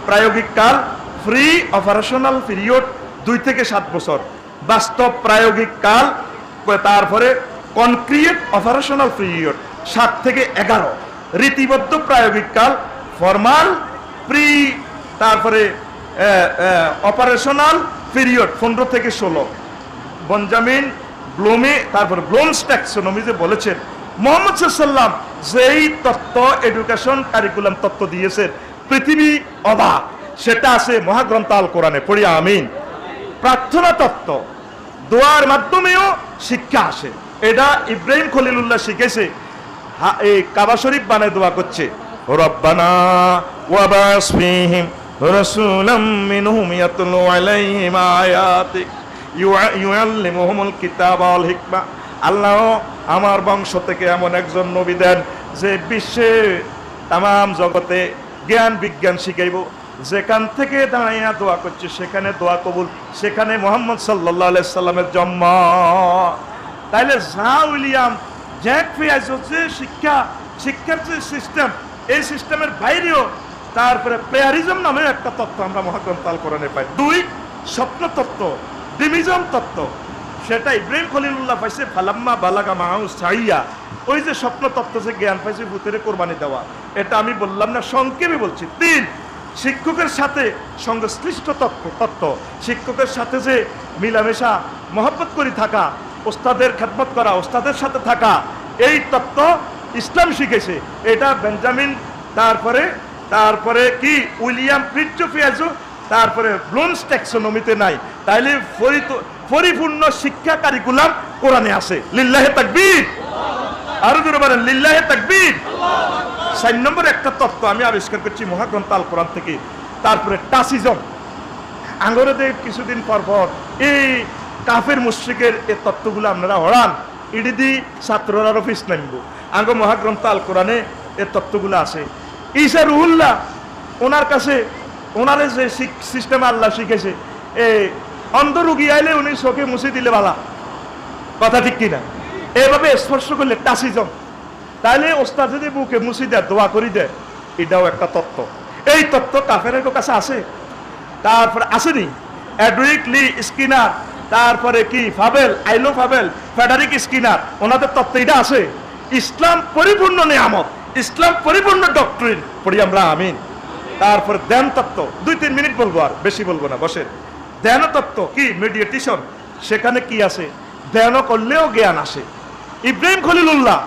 প্রায়োগিক কাল ফ্রি অপারেশনাল পিরিয়ড 2 থেকে 7 বছর, বাস্তব প্রায়োগিক কাল, তারপরে কনক্রিট অপারেশনাল পিরিয়ড 7 থেকে 11, রীতিবদ্ধ প্রায়োগিক কাল ফরমাল প্রি, তারপরে অপারেশনাল পিরিয়ড 15 থেকে 16। বেঞ্জামিন ব্লুমে তারপরে ব্লুমস ট্যাক্সোনমি যে বলেছেন, মুহাম্মদ সাল্লাল্লাহু আলাইহি ওয়াসাল্লাম যেই তত্ত্ব এডুকেশন কারিকুলাম তত্ত্ব দিয়েছেন পৃথিবী অবাক, সেটা আছে মহাগ্রন্থ আল কোরআনে, পড়ি আমিন। প্রার্থনা তত্ত্ব, দোয়ার মাধ্যমেও শিক্ষা আসে, এটা ইব্রাহিম খলিলুল্লাহ শিখেছে, এই কাবা শরীফ বানায় দোয়া করছে, রব্বানা ওয়াবাস ফীহিম রাসূলাম মিনহুম ইয়াতলু আলাইহিম আয়াতিক ইউআল্লিমুহুমুল কিতাবা ওয়াল হিকমা। আল্লাহ আমার বংশ থেকে এমন একজন নবী দেন যে বিশ্বে তাম জগতে জ্ঞান বিজ্ঞান শিখাইব। যেখান থেকে দাঁড়াইয়া দোয়া করছে সেখানে দোয়া কবুল, সেখানে মুহাম্মদ সাল্লাল্লাহু আলাইহি সাল্লামের জন্ম। তাইলে জা উইলিয়াম জ্যাক ফিয়াজ হচ্ছে শিক্ষার যে সিস্টেম, এই সিস্টেমের বাইরেও তারপরে প্লেয়ারিজম নামে একটা তত্ত্ব আমরা মহাগ্রন্থ আল কোরআনে পাই। 2 স্বপ্ন তত্ত্ব, ডিমিজম তত্ত্ব, সেটা ইব্রাহিম খলিলুল্লাহ পাইছে ফালাম্মা বালাগা মাহু সাইয়া, ওই যে স্বপ্ন তত্ত্ব যে জ্ঞান পাইছে ভূতেরে কোরবানি দেওয়া, এটা আমি বললাম না, সংক্ষেপে বলছি। 3 শিক্ষকের সাথে সংশ্লিষ্ট তত্ত্ব, শিক্ষকের সাথে যে মিলামেশা মহব্বত করে থাকা, ওস্তাদের খেদমত করা, ওস্তাদের সাথে থাকা, এই তত্ত্ব ইসলাম শিখেছে। এটা বেঞ্জামিন, তারপরে কি উইলিয়াম ফিটজোফিয়াজো, তারপরে ব্লুমস ট্যাক্সোনমিতে নাই। তাইলে পরিপূর্ণ শিক্ষা কারিকুলাম কোরআনে আছে। লিল্লাহে তাকবীর, আরো জোরে বলেন লিল্লাহে তাকবীর। 4 নম্বর একটা তত্ত্ব আমি আবিষ্কার করছি মহাগ্রন্থ আল কোরআন থেকে। তারপরে টাসিজম, আঙ্গরেদের কিছুদিন পর এই কাফের মুশরিকের এই তত্ত্বগুলো আপনারা হরান, ইডি দি ছাত্ররা অফিস নামব, আঙ্গ মহাগ্রন্থ আল কোরআনে এই তত্ত্বগুলো আছে। ঈসা রুহুল্লাহ, ওনার কাছে ওনারে যে সিস্টেম আল্লাহ শিখেছে, এই অন্ধ রুগী আইলে উনি চোখে মুছে দিলে বালা, কথা ঠিক কিনা? এইভাবে স্পর্শ করলে টাসিজম, তাহলে ওস্তাদ যদি বুকে মুছি দেয়, দোয়া করি দেয়, এটাও একটা তত্ত্ব। এই তত্ত্ব কাফেরের কাছে আছে। তারপরে আসেনি অ্যাডরিক লি স্কিনার, তারপরে কি ফাবেল, আইলো ফাবেল, ফেডারিক স্কিনার, ওনাদের তত্ত্ব এটা আছে। ইসলাম পরিপূর্ণ নিয়ামত, ইসলাম পরিপূর্ণ ডক্ট্রিন পড়ি আমরা, আমিন। তারপরে ধ্যান তত্ত্ব, 2-3 মিনিট বলবো, আর বেশি বলবো না, বসেন। ধ্যান তত্ত্ব কি? মেডিটেশন। সেখানে কি আছে? ধ্যান করলেও জ্ঞান আসে। ইব্রাহিম খলিলুল্লাহ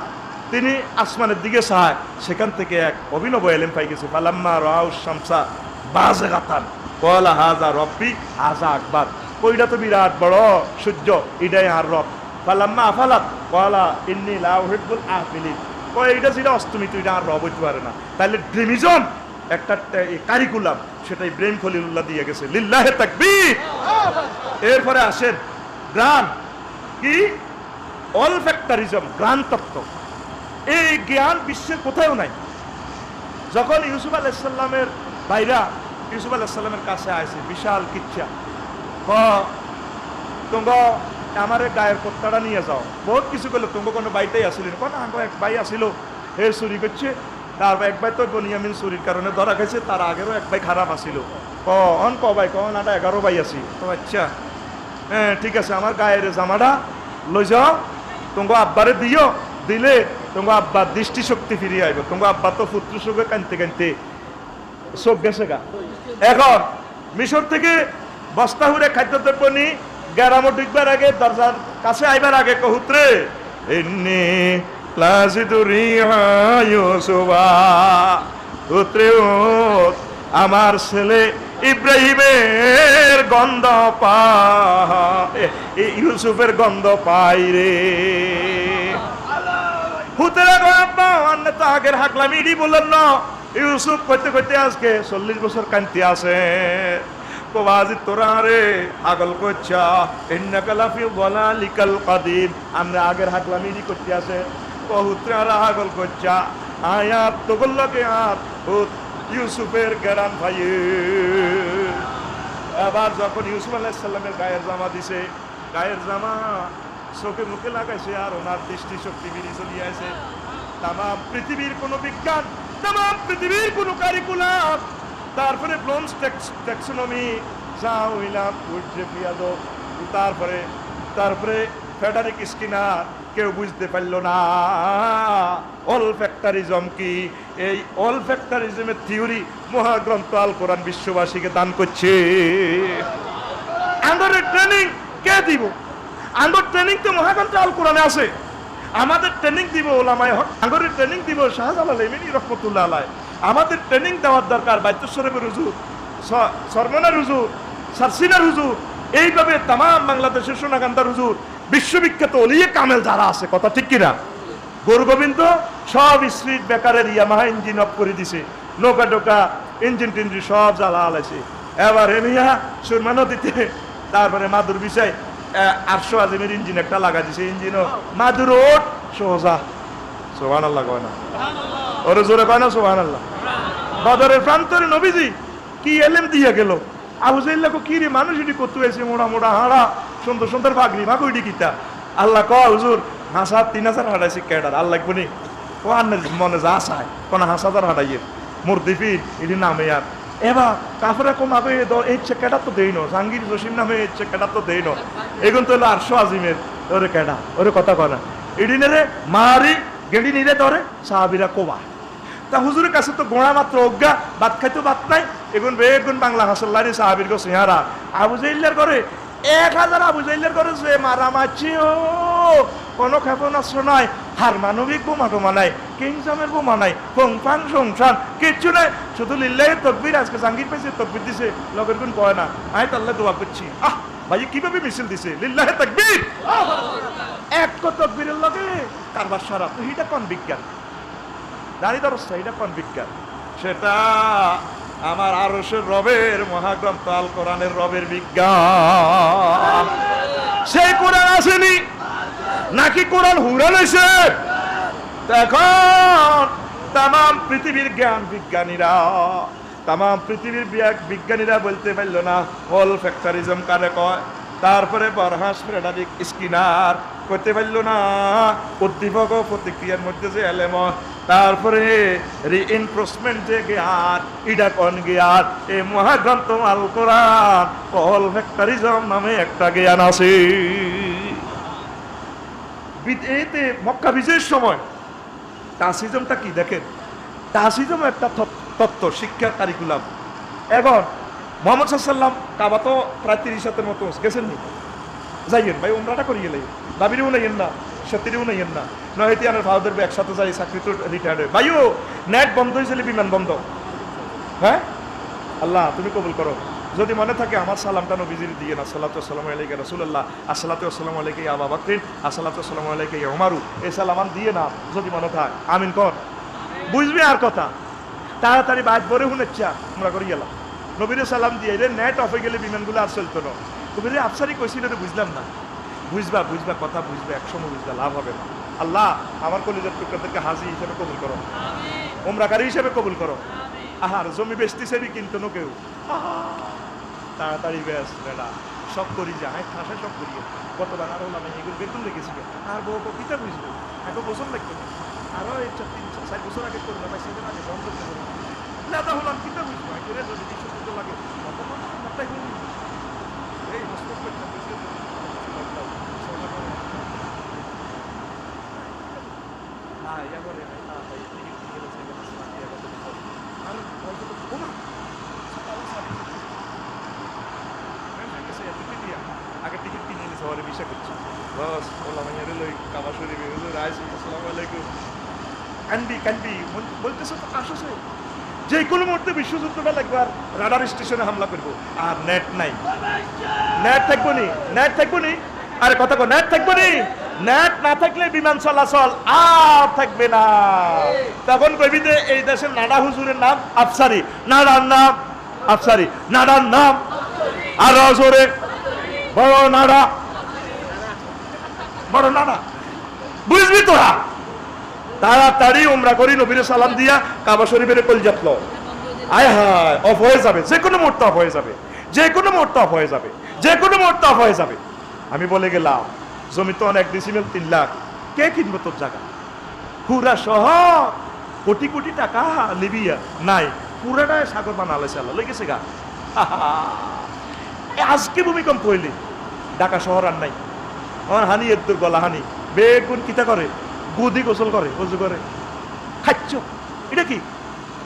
তিনি আসমানের দিকে চায়, সেখান থেকে এক অভিনব এলেম পাই গেছে। ফালাম্মা রাউ শামসা বাযিগাতান ক্বালা হাযা রব্বি হাযা আকবার। কইটা তো বিরাট বড় সূর্য, এটাই আর রব। ফালাম্মা আফালাত ক্বালা ইন্নী লা উহিব্বুল আফিলিন। কই এটা যেটা অস্তমিত, এটা আর রব হইতে পারে না। তাহলে ড্রিমিজম একটা কারিকুলাম, সেটা ইব্রাহিম খলিলুল্লাহ দিয়ে গেছে। লিল্লাহি তাকবীর। এরপরে আসেন গ্রান কি? অলফ্যাক্টরিজম, গ্রান তত্ত্ব। এই জ্ঞান বিশ্বের কোথাও নাই। যখন ইউসুফ আলাইহিস সালামের ভাইরা ইউসুফ আলাইহিস সালামের কাছে আসে, বিশাল কিচ্ছা, তোমরা আমার গায়ের কত্তাটা নিয়ে যাও, বহুত কিছু করলো। তোমরা কোনো বাইটাই আসিলেন, কোন এক ভাই আসিল, হে চুরি করছে। তারপর এক ভাই তো বনিয়ামিন চুরির কারণে ধরা খাইছে, তার আগেরও এক ভাই খারাপ আসিল। ক ভাই কন আটা 11 ভাই আছি তো। আচ্ছা হ্যাঁ ঠিক আছে, আমার গায়ের জামাটা লই যাও, তোমাকে আব্বারে দিও, দিলে তোমার আব্বার দৃষ্টিশক্তি ফিরিয়ে আইব। তোমার আব্বা তো পুত্র শোকে কানতে কানতে চোখ গেছে গা। এখন মিশর থেকে বস্তা হুড়ে খাদ্যদ্রব্য নি গ্যারামো ঢুকবার আগে, দরজার কাছে আইবার আগে কহুত্রে ইন্নী লাজিদু রিহা ইউসুফা, পুত্রে আমার ছেলে ইব্রাহিমের গন্ধ পায়, ইউসুফের গন্ধ পাই রে। হুতেরা গো আব্বা অন্য তো আগের হাকলাম ইডি বললেন না। ইউসুফ করতে করতে আজকে 40 বছর কান্তি আছে। কোবাজি তোরা রে আগল করছা, ইন্নাকা লাফি যালালিকাল কাদিম। আমরা আগের হাকলাম ইডি করতে আছে, কহুত্রারা আগল করছা। আয়াত তো গল্লকে আর ইউসুফের গেরান ভাই। আবার যখন ইউসুফ আলাইহিস সালামের গায়ের জামা দিছে, গায়ের জামা চোখে মুখে লাগাইছে, আর ওনার দৃষ্টিশক্তি বেরিয়ে চলে আসে। তাম পৃথিবীর কোনো বিজ্ঞান, তাম পৃথিবীর কোনো কারিকুলাম, তারপরে ব্লোমস ট্যাক্সোনমি যা হইলাম উঠছে পিয়াদো, তারপরে ফেডারিক স্কিনার, কেউ বুঝতে পারল না অলফ্যাক্টরিজম কি। এই অলফ্যাক্টরিজমের থিওরি মহাগ্রন্থ আল কোরআন বিশ্ববাসীকে দান করছে। আন্ডারের ট্রেনিং কে দিব? আঙ্গর ট্রেনিং তো মহাগ্রন্থ আল কোরআনে আছে। আমাদের ট্রেনিং দিব ওলামায়ে হক, আঙ্গরের ট্রেনিং দিব শাহজালাল এমিনী রহমতুল্লাহ আলাইহি। আমাদের ট্রেনিং দেওয়ার দরকার বাইতুশরীফের হুজুর, সরমনার হুজুর, সারসিনার হুজুর, এইভাবে তাম বাংলাদেশের সোনাকান্দার হুজুর, বিশ্ববিখ্যাত ওলিয়ে কামেল যারা আছে, কথা ঠিক কিনা? গৌর গোবিন্দ সব স্ট্রিট বেকারের ইয়ামাহা ইঞ্জিন অফ করে দিছে, নৌকা টোকা ইঞ্জিন টিঞ্জিন সব জ্বালা আলাইছে। এবার হেমিয়া সুরমা নদীতে, তারপরে মাদুর বিষয় 800 আজিমের ইঞ্জিন একটা লাগা দিছে, ইঞ্জিনও মাদুর ওট সোজা। সুবহানাল্লাহ কয় না? ওরে জোরে কয় না সুবহানাল্লাহ? বদরের প্রান্তরে নবীজি কি এলেম দিয়ে গেল। আবু জাহেল কি রে মানুষ এটি করতে হয়েছে, মোড়া মোড়া হাড়া, সুন্দর সুন্দর পাগড়ি মা কইটি কিতা। আল্লাহ ক হুজুর 5,000-3,000 হাঁটাইছি কেডার আল্লাহ বনি ও আন্নের মনে যা চায় কোন 5,000 হাঁটাইয়ে মূর্তি ফির এটি নামে। আর এবার কাফেরা কমাবে এই চেকেটা তো দেই না, জাহাঙ্গীর জসিম নামে এই চেকেটা তো দেই না, এগুন তো হলো 800 আজিমের। ওরে কেডা ওরে কথা কয় না, এটি নেরে মারি গেড়ি নিরে ধরে সাহাবিরা কোবা। তা হুজুরের কাছে তো গোড়া মাত্র অজ্ঞা, ভাত খাইতো ভাত নাই, এগুন বেগুন বাংলা হাসল্লারি সাহাবির গো সিহারা। আবু জাহেলের করে 1000 আবু জাহেলের করে যে মারা মারছি, ও কোনো ক্ষেপণাস্ত্র নাই, হার মানবিক বোমা টোমা নাই, কিংজামের বোমা নাই, ফংফাং সংসান কিচ্ছু নাই, শুধু লিল্লাহি তকবীর। আজকে জাহাঙ্গীর পাইছে তকবীর দিছে, লগের গুণ কয় না, আমি তো আল্লাহ দোয়া করছি। ভাই কিভাবে মিছিল দিছে, লিল্লাহি তকবীর, এক তকবীরের লগে কারবার সারা। তো এটা কোন বিজ্ঞান? দাঁড়িয়ে দরস্তা এটা কোন বিজ্ঞান? সেটা আমার আরশের রবের মহাগ্রন্থ আল কোরআনের রবের বিজ্ঞান। সেই কোরআন আসেনি নাকি কোরআন হুরান হয়েছে? এখন তাম পৃথিবীর জ্ঞান বিজ্ঞানীরা, তাম পৃথিবীর বিজ্ঞানীরা বলতে পারল না অলফ্যাক্টরিজম কারে কয়। তারপরে বরহাস ফ্রেডারিক স্কিনার করতে পারল না, উদ্দীপক ও প্রতিক্রিয়ার মধ্যে যে এলেমন, তারপরে রিইনফোর্সমেন্ট যে জ্ঞান, ইডা কোন জ্ঞান, এই মহাগ্রন্থ আল কোরআন কল ফ্যাক্টরিজম নামে একটা জ্ঞান আছে। এতে মক্কা বিজয়ের সময় তাসিজমটা কি দেখেন, তাসিজম একটা তত্ত্ব, শিক্ষার কারিকুলাম। এখন মোহাম্মদ সাল্লাম কাবা তো প্রায় 30 মতো গেছেন নি, যাইয়েন ভাই উমরাটা করিয়ে গেলে দাবিরেও নাইয়েন না, সত্যিরেও নাইয়েন না, নয়টি আমার ভারতের একসাথে যাই চাকরি তো রিটায়ার্ড হয়। ভাইও নেট বন্ধ হয়েছিল, বিমান বন্ধ। হ্যাঁ আল্লাহ তুমি কবুল করো। যদি মনে থাকে আমার সালামটা নবীজির দিয়ে না, আসসালাতু ওয়াসসালামু আলাইকা রাসূলুল্লাহ, আসসালাতু ওয়াসসালামু আলাইকা ইয়া আবু বকর, আসসালাতু ওয়াসসালামু আলাইকা ইয়া উমারু, এই সালামান দিয়ে না যদি মনে থাকে, আমিন কর। বুঝবি আর কথা তাড়াতাড়ি বাইক ভরে শুনেচ্ছা আমরা করি গেলাম নবীর সালাম দিয়ে, রে নেট অফ হয়ে গেলে বিমানগুলো আর চলতো না। তুমি রে আফসারি কইছিল রে, বুঝলাম না। বুঝবা বুঝবা কথা বুঝবে, একসময় বুঝবা, লাভ হবে না। আল্লাহ আমার কলিজার টুকরাদেরকে হাজি হিসেবে কবুল করো, উমরাকারী হিসেবে কবুল করো। আহার জমি বেচতেছেবি কিন্তু নো কেউ, তাড়াতাড়ি বেশ বেড়া সব করি যা, হ্যাঁ ঠাসা সব করিয়ে কতবার আরো আমি এগুলো বেতন লেগেছিল। আর বউ কবিতা বুঝবো, এখন বছর লাগতো না, আরো 3-4 বছর আগে করলাম, সেদিন আগে বন্ধ করবো লেদা হলাম, কিতা বুঝবো এগুলো যদি 200 লাগে এই আগে টিকিট কিনে নিয়েছে, ওরে বিষয় করছে বস ওলা মাইয়ারে লই কাবা শরীফে হুজুর আইছি, আসসালামু আলাইকুম, কান্দি কান্দি বলতেছে তো আসছে যে কোনো মুহূর্তে বিশ্বযুদ্ধটা লাগবে, আর রাডার স্টেশনে হামলা করবো, আর নেট নাই, নেট থাকবো নি, নেট থাকবো নি, আরে কথা কো নেট থাকবো নি, নেট না থাকলে বিমান চলাচল আর থাকবে না। তখন কবি যে এই দেশের নাডা হুজুরের নাম আফসারি, নাডার নাম আফসারি, নাডার নাম আর জোরে বড় নাডা, বড় নাডা, বুঝবি তোরা। তাড়াতাড়ি উমরা করি, নবীর সালাম দিয়া কাবা শরীফের কলজাত ল, আয় হায় অফ হয়ে যাবে, যে কোনো মুহূর্তে অফ হয়ে যাবে, যে কোনো মুহূর্তে অফ হয়ে যাবে, যে কোনো মুহূর্তে অফ হয়ে যাবে। আমি বলে গেলাম জমি তো 1 ডিসিমেল 3 লাখ, কে কিনবো তোর জায়গা? পুরা সহ কোটি কোটি টাকা লিবিয়া নাই, পুরাটাই সাগর বানালেছে, আল্লাহ লেগেছে গা। আজকে ভূমিকম্প হইলে ঢাকা শহর আর নাই, আমার হানি এর গলা হানি বেগুন কিতা করে, গুদি গোসল করে, গোসল করে খাচ্ছ, এটা কি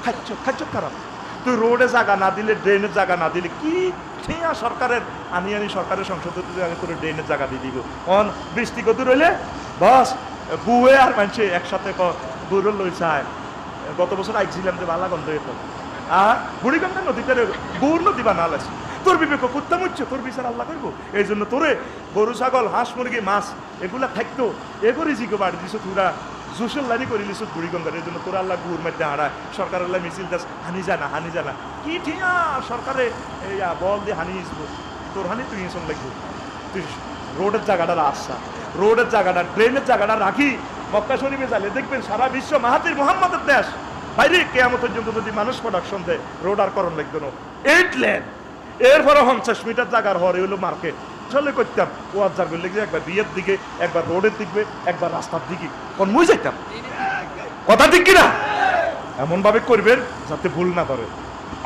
খাচ্ছ, খাচ্ছ খারাপ। তুই রোডে জায়গা না দিলে, ড্রেনের জায়গা না দিলে কি ঠিয়া সরকারের আনি সরকারের সংসদ করে ড্রেনের জায়গা দিয়ে দিব। অন বৃষ্টি কত রইলে বস বুয়ে আর মানছে একসাথে বুড়ো লই চায়। গত বছর আইছিলাম যে বালা গন্ধ হতো, আর বুড়িগঙ্গা নদীতে গুড় নদী বানালেছে, তোর বিবেক করতাম হচ্ছে, তোর বিচার আল্লাহ করবো। এই জন্য তোরে গরু ছাগল হাঁস মুরগি মাছ এগুলা থাকতো, এগুলি জিগো বাড়ি দিছ, তোরা জুসের লাইনি করে দিছ বুড়িগঙ্গার। এই জন্য তোরা আল্লাহ গুড় মধ্যে হারায়, সরকার আল্লাহ মিছিল দাস হানি জানা, হানি জানা কি ঠিয়া সরকারে এই বল দিয়ে হানি আসবো, তোর হানি তুই শোন লাগবো। তুই রোডের জায়গাটা আসছা, রোডের জায়গাটা ট্রেনের জায়গাটা রাখি মক্কা শরীফে যালে দেখবেন সারা বিশ্ব মাহাতির মোহাম্মদের দেশ। বাইরে কেয়ামত পর্যন্ত যদি মানুষ প্রোডাকশন দেয়, রোড আর করণ লাগবে না, 8 লেন, এরপরে 50 মিটার জায়গার হরে হলো মার্কেট। চলে করতাম ও আজার করলে একবার বিয়ের দিকে, একবার রোডের দিকে, একবার রাস্তার দিকে, কোন মুই যাইতাম, কথা ঠিক কিনা? এমন ভাবে করবেন যাতে ভুল না ধরে।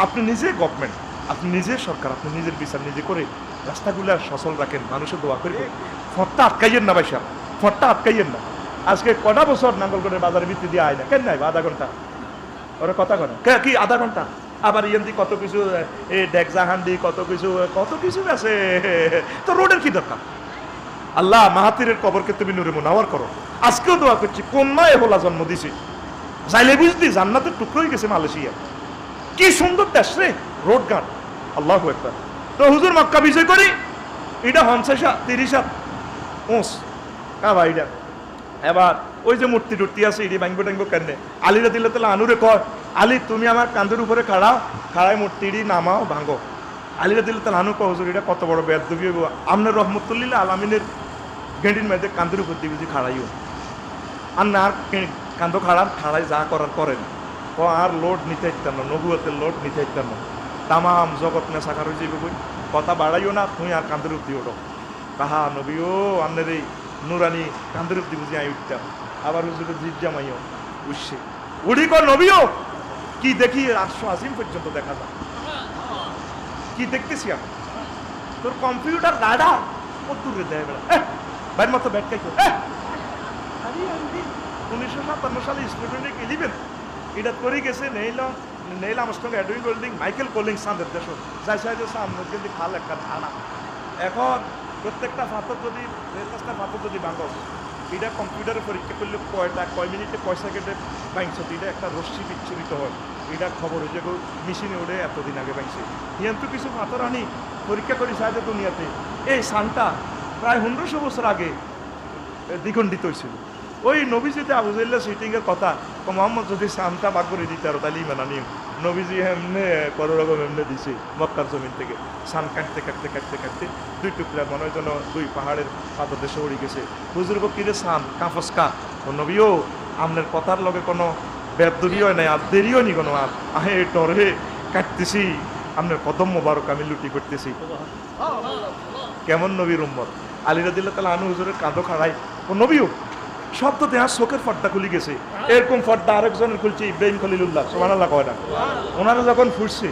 আপনি নিজে গভর্নমেন্ট, আপনি নিজে সরকার, আপনি নিজের বিচার নিজে করে রাস্তাগুলো সচল রাখেন, মানুষের দোয়া করবে। ফটটা আটকাইয়েন না ভাইসা, ফটটা আটকাইয়েন না। আজকে কটা বছর নাঙ্গলকোটের বাজারে ভিত্তি দিয়ে আয় না, কেন নাই আধা ঘন্টা, ওরা কথা কয় না কি আধা ঘন্টা। আবার ইয়েন্দি কত কিছু এই ডেকজাহান্ডি কত কিছু আছে, তো রোডের কি দরকার? আল্লাহ মাহাতিরের কবরকে তুমি নূরে মুনাওয়ার করো। আজকেও দোয়া করছি, কন্যা এহলা জন্ম দিছি, যাইলে বুঝলি জান্নাতের টুকরো হয়ে গেছে মালয়েশিয়া। কি সুন্দর দেশ রে, রোড ঘাট, আল্লাহু আকবার। তো হুজুর মক্কা বিজয় করি, এটা 30 কাবা এটা। এবার ওই যে মূর্তি টুর্তি আছে, ইডি ভাঙবো টাঙবো কেন, আলিরা দিলে তাহলে আনুরে কয়, আলী তুমি আমার কান্দের উপরে খাড়ায় মূর্তি ইডি নামাও ভাঙো। আলিরা দিলে তাহলে আনু কয়, হুজুর এটা কত বড় বেয়াদবি হইব, আপনার রহমতুল্লিল্লাহ আলামিনের গেন্ডির মধ্যে কান্দের উপর দিয়ে বুঝি খাড়াইও, আর না আর কান্দ খাড়াই যা করার করেন। ও আর লোড নিতে ইত্যান না, নবুয়তের লোড নিতে ইত্যান না, তামাম জগৎ নেশাকার হয়ে যাবে বই, কথা বাড়াইও না, তুমি আর কান্দের উপর দিয়ে ওঠো। কাহা নবী ও আপনার এই নুরানি কান্দের অব্দি বুঝি আই উঠতাম আবার হুজুরের জিদ জামাইও উঠছে উড়ি কর নবীও কি দেখি 880 পর্যন্ত দেখা যায় কি দেখতেছি আমি তোর কম্পিউটার রাডার কত দূরে দেয় বেড়া বাইর মতো ব্যাটকাই কর 1957 সালে স্টুডেন্টে ইলিভেন এটা করে গেছে নেইল আমস্ট্রং এডউইন গোল্ডিং মাইকেল কোলিং সান্দের দেশ যাই সাইডে সামনে কিন্তু খাল একটা ধারা এখন প্রত্যেকটা পাথর যদি পাথর যদি ভাঙো এটা কম্পিউটারে পরীক্ষা করলে কয় মিনিটে কয় সেকেন্ডে ভাঙছে এটা একটা রশ্মি বিচ্ছুরিত হয় এটা খবর হয়ে যাবে মেশিনে ওঠে এতদিন আগে ভাঙছে কিন্তু কিছু পাথর আনি পরীক্ষা করি সাইডে দুনিয়াতে এই সানটা প্রায় 100 বছর আগে দ্বিখণ্ডিত হয়েছিল ওই নবীজিতে আবুজাইল্লা সিটিংয়ের কথা মোহাম্মদ যদি সানটা বাগ করে দিতে আরো তাহলে ইমান আনিও নবীজি এমনি কোনো রকম এমনি দিছে মক্কার জমিন থেকে সান কাটতে কাটতে কাটতে কাটতে 2 টুকরা মনে হয় যেন 2 পাহাড়ের পাথর দেশে উড়ে গেছে বুজুর্গ কিরে সান কাফসকা ও নবীও আপনার কথার লগে কোনো বেদরিও নাই আর দেরিও নি কোনো আর আহে টরে কাটতেছি আপনার কদম মোবারক আমি লুটি করতেছি কেমন নবীর উম্মত আলী রাদিয়াল্লাহু তাআলা আনহু হুজুরের কাঁধো খাড়াই ও নবীও শব্দ দেয়া চোখের পর্দা খুলে গেছে এরকম পর্দা আরেকজনের খুলছে ইব্রাহিম খলিলুল্লাহ সুবহানাল্লাহ কয় না ওনারা যখন ফুটছে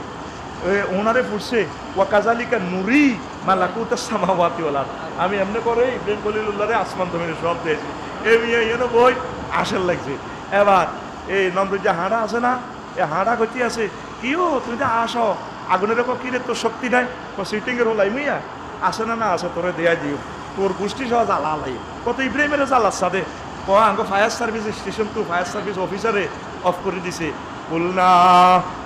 ওনারে ফুটছে ওয়া কাযালিকা নুরি মালাকুতাস সামাওয়াতি ওয়াল আরদ আমি এমনি করে ইব্রাহিম খলিলুল্লাহরে আসমান জমিনের সব দিয়েছি এই ইয়েনো বই আসল লাগছে এবার এই নম্বর যে হাঁড়া আছে না এই হাঁড়া গতি আছে কিও তুমি তো আসো আগুনের ওপর কিরে তোর শক্তি নাই ও সিটিংয়ের হলাই মুইয়া আসে না না আসে তোরে দেয়া দিও তোর গোষ্ঠী সহ জ্বালা লাই কত ইব্রাহিমের জ্বালার সাথে আঙ্গ fire service station to fire service অফিসারে অফ করে দিছে কুলনা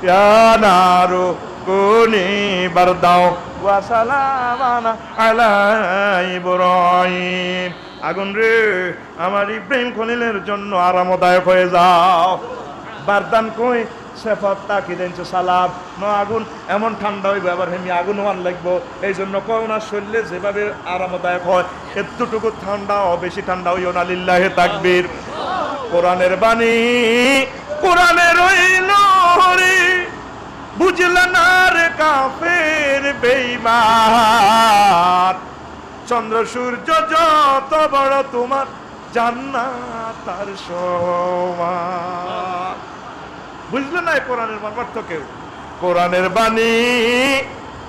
ইয়া নারু কুনি বারদাও ওয়া সালামানা আলা ইব্রাহিম আগুন রে আমার ইব্রাহিম খলিলের জন্য আরামদায়ক হয়ে যাও বারদান কই সেফত তাকি দেনছে সালাম ন আগুন এমন ঠান্ডা হইবে আবার হেমি আগুন হওয়ার লাগবো এই জন্য কয় ওনার শরীরে যেভাবে আরামদায়ক হয় এতটুকু ঠান্ডা ও বেশি ঠান্ডা হইও না লিল্লাহে তাকবীর কোরআনের বাণী কোরআনের ওই নহরি বুঝলে না রে কাফের বেঈমান চন্দ্র সূর্য যত বড় তোমার জান্নাত তার সমান বুঝলে না কোরআনের অর্থ কেউ কোরআনের বাণী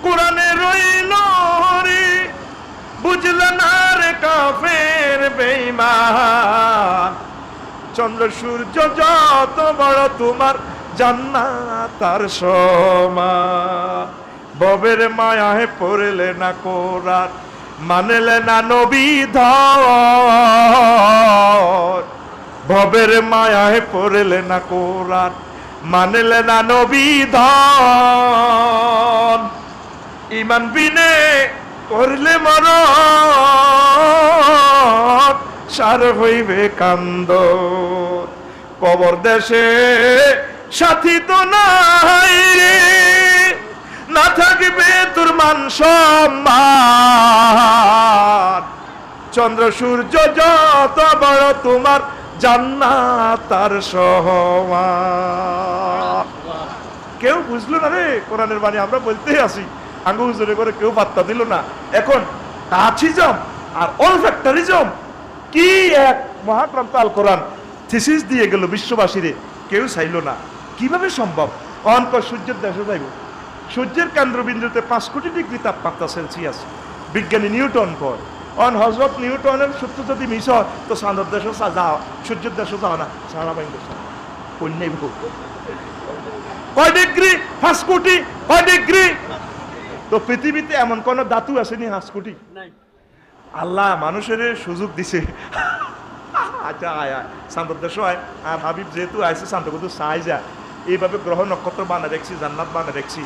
কোরআনের ওই নহরি বুঝলে না রে কাফের বেঈমান চন্দ্র সূর্য যত বড় তোমার জান্নাত তার সমান ববের মায়ায় পড়লে না কোরআন মানলে না নবী ধর ভবের মায়ায় পড়লে না কোরআন মানলে না নবী ধর ইমান বিনে করলে মরণ সার হইবে কান্দ কবর দেশে সাথী তো নাই রে না থাকবে তোর মান সম্মান চন্দ্র সূর্য যত বড় তোমার জান্নাত তার সমান কেউ বুঝলো না রে কোরআনের বাণী আমরা বলতেই আসি আঙ্গু হুজুরে করে কেউ পাত্তা দিল না এখন টাচিজম আর অলফ্যাক্টরিজম কি এক মহাগ্রন্থ আল কোরআন থিসিস দিয়ে গেল বিশ্ববাসীরে কেউ চাইল না কিভাবে সম্ভব অনক সূর্যের দেশে যাইব সূর্যের কেন্দ্রবিন্দুতে 5 কোটি ডিগ্রি তাপমাত্রা সেলসিয়াস বিজ্ঞানী নিউটন কয় অন হজরত নিউটনের সূত্র যদি মিস হয় তো চাঁদের দেশে যাও সূর্যের দেশে যাও না সারা বাইন কন্যাই কয় ডিগ্রি 5 কোটি কয় ডিগ্রি তো পৃথিবীতে এমন কোন ধাতু আসেনি 5 কোটি আল্লাহ মানুষের সুযোগ দিছে আচ্ছা আয় চাঁদের দেশ হয় আর হাবিব যেহেতু আইসে চাঁদ কিন্তু চাই যা এইভাবে গ্রহ নক্ষত্র বানা দেখছি জান্নাত বানা দেখছি